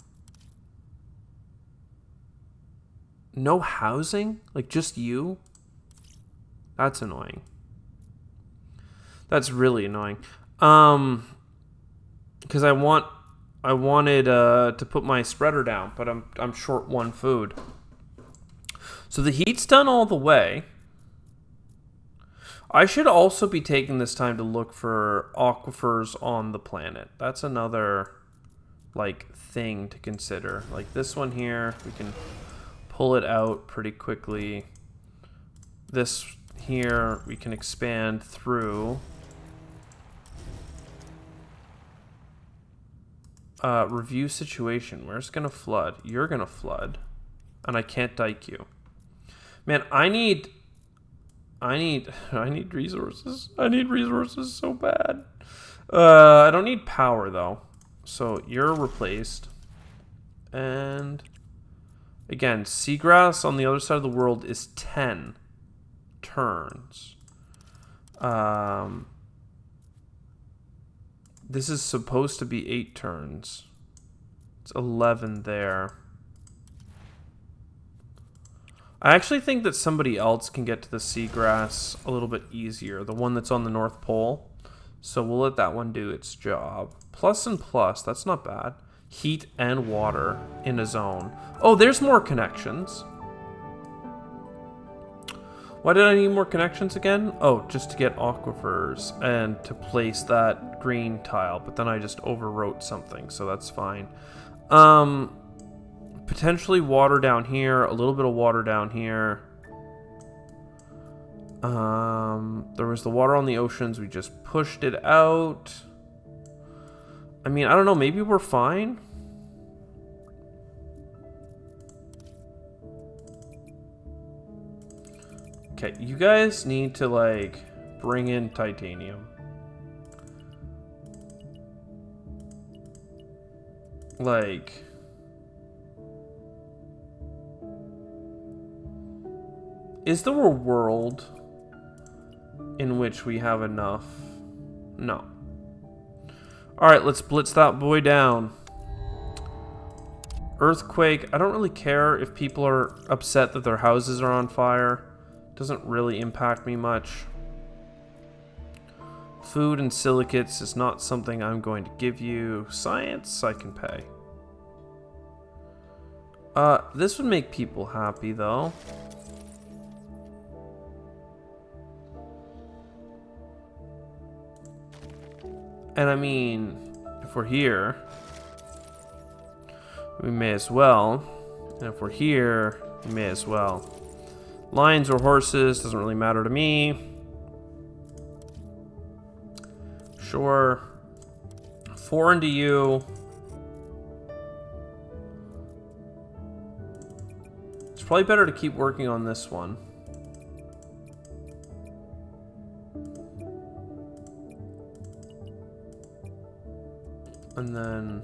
S1: No housing? Like, just you? That's annoying. That's really annoying. Because I wanted to put my spreader down, but I'm short 1 food. So the heat's done all the way. I should also be taking this time to look for aquifers on the planet. That's another, like, thing to consider. Like this one here, we can pull it out pretty quickly. This here, we can expand through. Review situation. Where's gonna flood? You're gonna flood. And I can't dike you. Man, I need resources. I need resources so bad. I don't need power though. So you're replaced. And again, seagrass on the other side of the world is 10 turns. This is supposed to be 8 turns. It's 11 there. I actually think that somebody else can get to the seagrass a little bit easier. The one that's on the North Pole. So we'll let that one do its job. Plus and plus, that's not bad. Heat and water in a zone. Oh, there's more connections. Why did I need more connections again? Oh, just to get aquifers and to place that green tile, but then I just overwrote something, so that's fine. Potentially water down here, a little bit of water down here. There was the water on the oceans, we just pushed it out. I mean, I don't know, maybe we're fine. Okay, you guys need to, like, bring in titanium. Like, is there a world in which we have enough? No. Alright, let's blitz that boy down. Earthquake. I don't really care if people are upset that their houses are on fire. Doesn't really impact me much. Food and silicates is not something I'm going to give you. Science, I can pay. This would make people happy, though. And I mean, if we're here, we may as well. And if we're here, we may as well. Lions or horses, doesn't really matter to me. Sure. 4 into you. It's probably better to keep working on this one. And then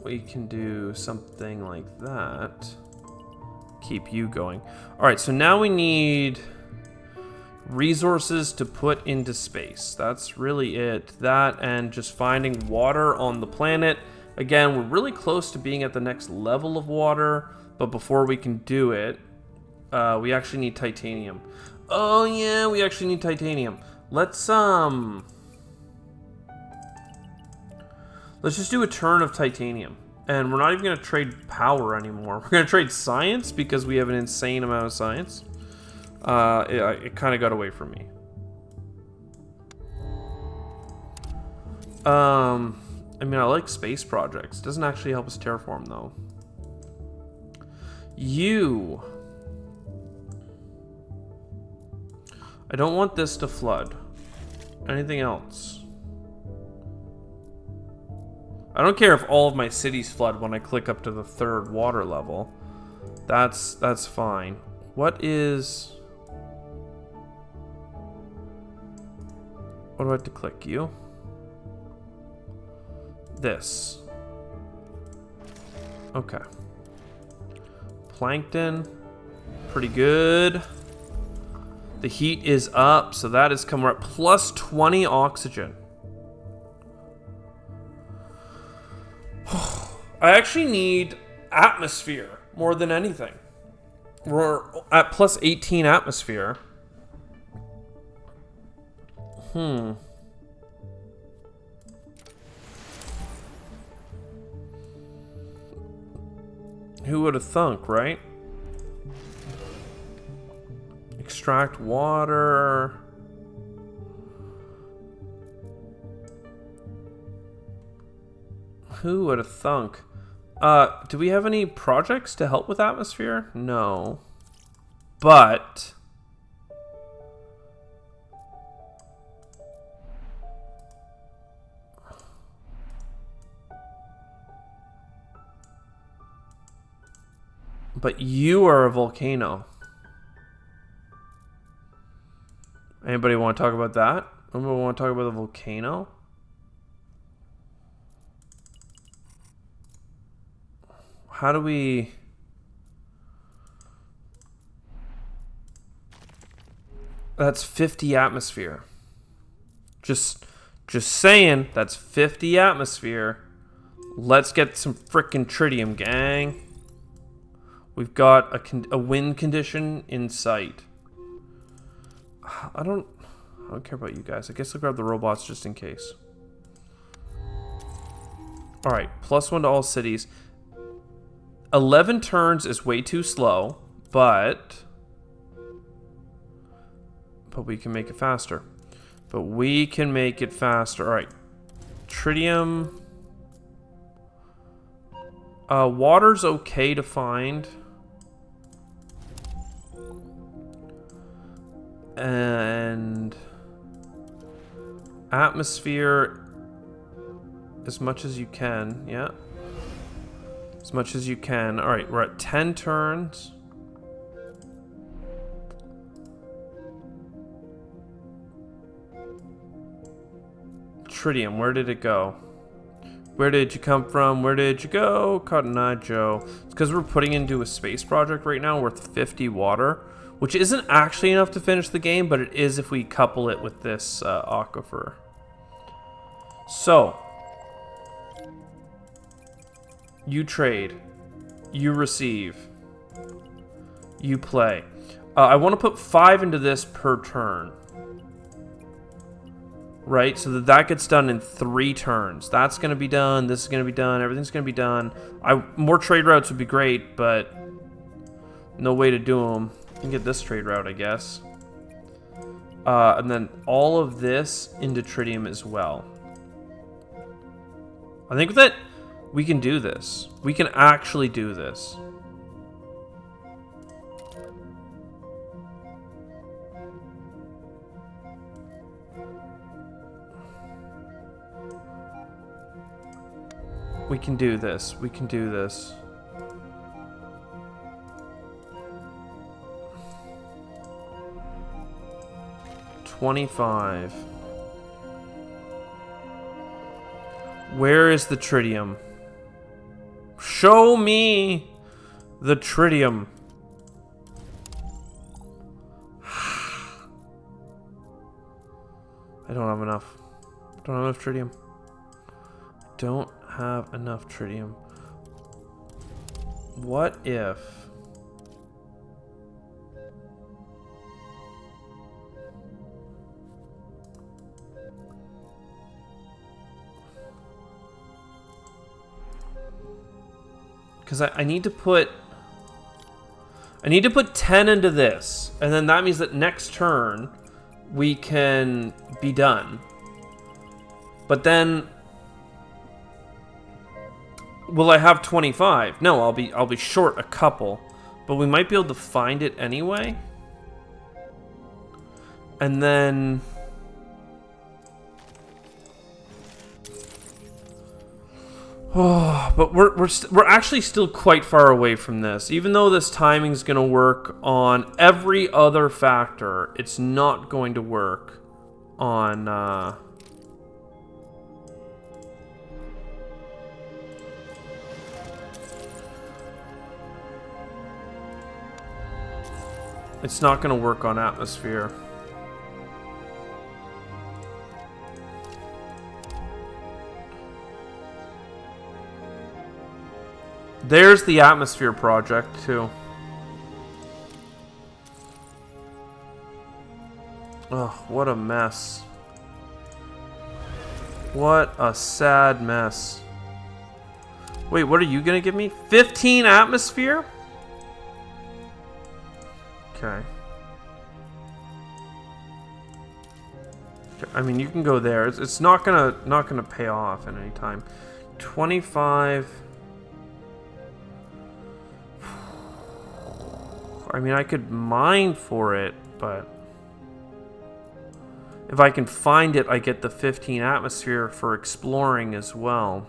S1: we can do something like that. Keep you going. Alright, so now we need resources to put into space. That's really it. That and just finding water on the planet. Again, we're really close to being at the next level of water, but before we can do it, we actually need titanium. Oh yeah, we actually need titanium. Let's just do a turn of titanium. And we're not even going to trade power anymore. We're going to trade science because we have an insane amount of science. It kind of got away from me. I mean, I like space projects. Doesn't actually help us terraform, though. I don't want this to flood. Anything else? I don't care if all of my cities flood when I click up to the 3rd water level. That's fine. What do I have to click? You? This. Okay. Plankton. Pretty good. The heat is up, so that is coming up. Plus 20 oxygen. I actually need atmosphere more than anything. We're at plus 18 atmosphere. Who would have thunk, right? Extract water. Who would have thunk? Do we have any projects to help with atmosphere? No. But you are a volcano. Anybody want to talk about that? Anybody want to talk about the volcano? How do we... That's 50 atmosphere. Just saying, that's 50 atmosphere. Let's get some frickin' tritium, gang. We've got a wind condition in sight. I don't care about you guys. I guess I'll grab the robots just in case. Alright, +1 to all cities. 11 turns is way too slow, but we can make it faster. Alright. Tritium. Water's okay to find. And atmosphere as much as you can. Yeah. As much as you can. Alright, we're at 10 turns. Tritium, where did it go? Where did you come from? Where did you go? Cotton Eye Joe. It's because we're putting into a space project right now worth 50 water, which isn't actually enough to finish the game, but it is if we couple it with this aquifer. So, you trade, you receive, you play. I want to put 5 into this per turn. Right, so that gets done in 3 turns. That's going to be done, this is going to be done, everything's going to be done. More trade routes would be great, but no way to do them. You can get this trade route, I guess. And then all of this into tritium as well. I think that we can do this. We can actually do this. We can do this. We can do this. $25. Where is the tritium? Show me the tritium. I don't have enough. I don't have enough tritium. Don't have enough tritium. What if... Because I need to put... I need to put 10 into this. And then that means that next turn, we can be done. But then... Will I have 25? No, I'll be short a couple. But we might be able to find it anyway. And then... Oh, but we're actually still quite far away from this. Even though this timing's going to work on every other factor, it's not going to work on... It's not going to work on atmosphere. There's the atmosphere project, too. Oh, what a mess. What a sad mess. Wait, what are you going to give me? 15 atmosphere? Okay. I mean, you can go there. It's not gonna pay off at any time. 25. I mean, I could mine for it, but if I can find it, I get the 15 atmosphere for exploring as well.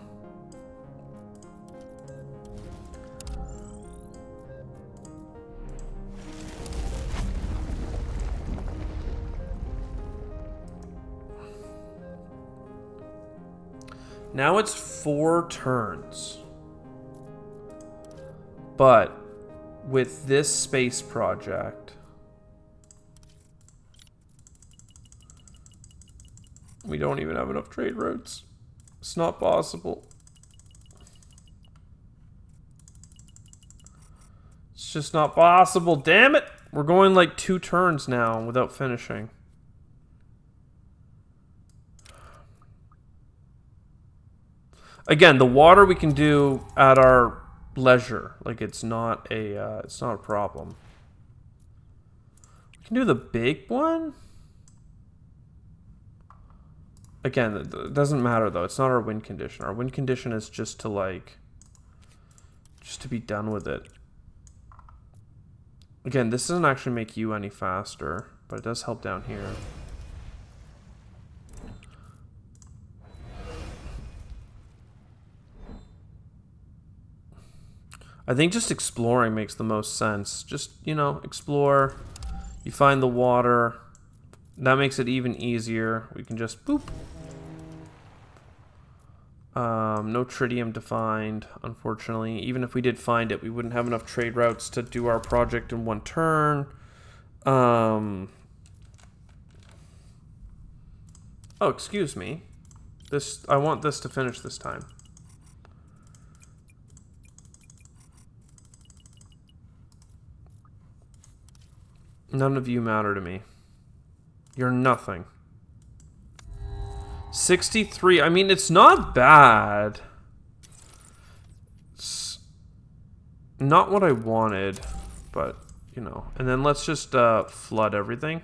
S1: Now it's 4 turns. But with this space project, we don't even have enough trade routes. It's not possible. It's just not possible. Damn it! We're going like 2 turns now without finishing. Again, the water we can do at our leisure. Like, it's not a problem. We can do the big one. Again, it doesn't matter though. It's not our win condition. Our win condition is just to like, just to be done with it. Again, this doesn't actually make you any faster, but it does help down here. I think just exploring makes the most sense. Just, you know, explore. You find the water. That makes it even easier. We can just boop. No tritium defined, unfortunately. Even if we did find it, we wouldn't have enough trade routes to do our project in 1 turn. Oh, excuse me. I want this to finish this time. None of you matter to me. You're nothing. 63. I mean, it's not bad. It's not what I wanted, but, you know. And then let's just flood everything.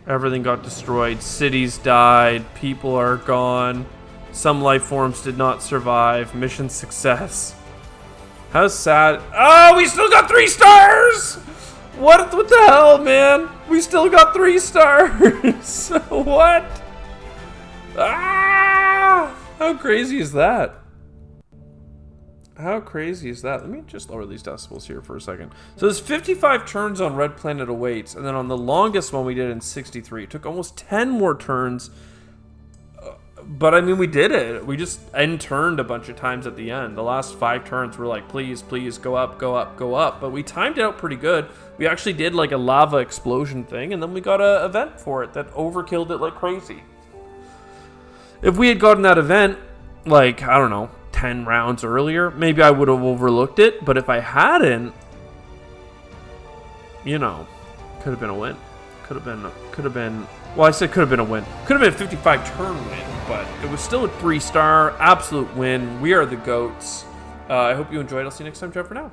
S1: Everything got destroyed. Cities died. People are gone. Some life forms did not survive. Mission success. How sad. Oh, we still got 3 stars! What the hell, man? We still got 3 stars! What? Ah! How crazy is that? How crazy is that? Let me just lower these decibels here for a second. So there's 55 turns on Red Planet Awaits, and then on the longest one we did in 63. It took almost 10 more turns. But I mean, we did it. We just end-turned a bunch of times at the end. The last 5 turns were like, please, please, go up, go up, go up. But we timed it out pretty good. We actually did like a lava explosion thing, and then we got an event for it that overkilled it like crazy. If we had gotten that event, like, I don't know, 10 rounds earlier, maybe I would have overlooked it. But if I hadn't, you know, could have been a win. Could have been, well, I said could have been a win. Could have been a 55 turn win, but it was still a 3-star, absolute win. We are the GOATs. I hope you enjoyed. I'll see you next time. Ciao for now.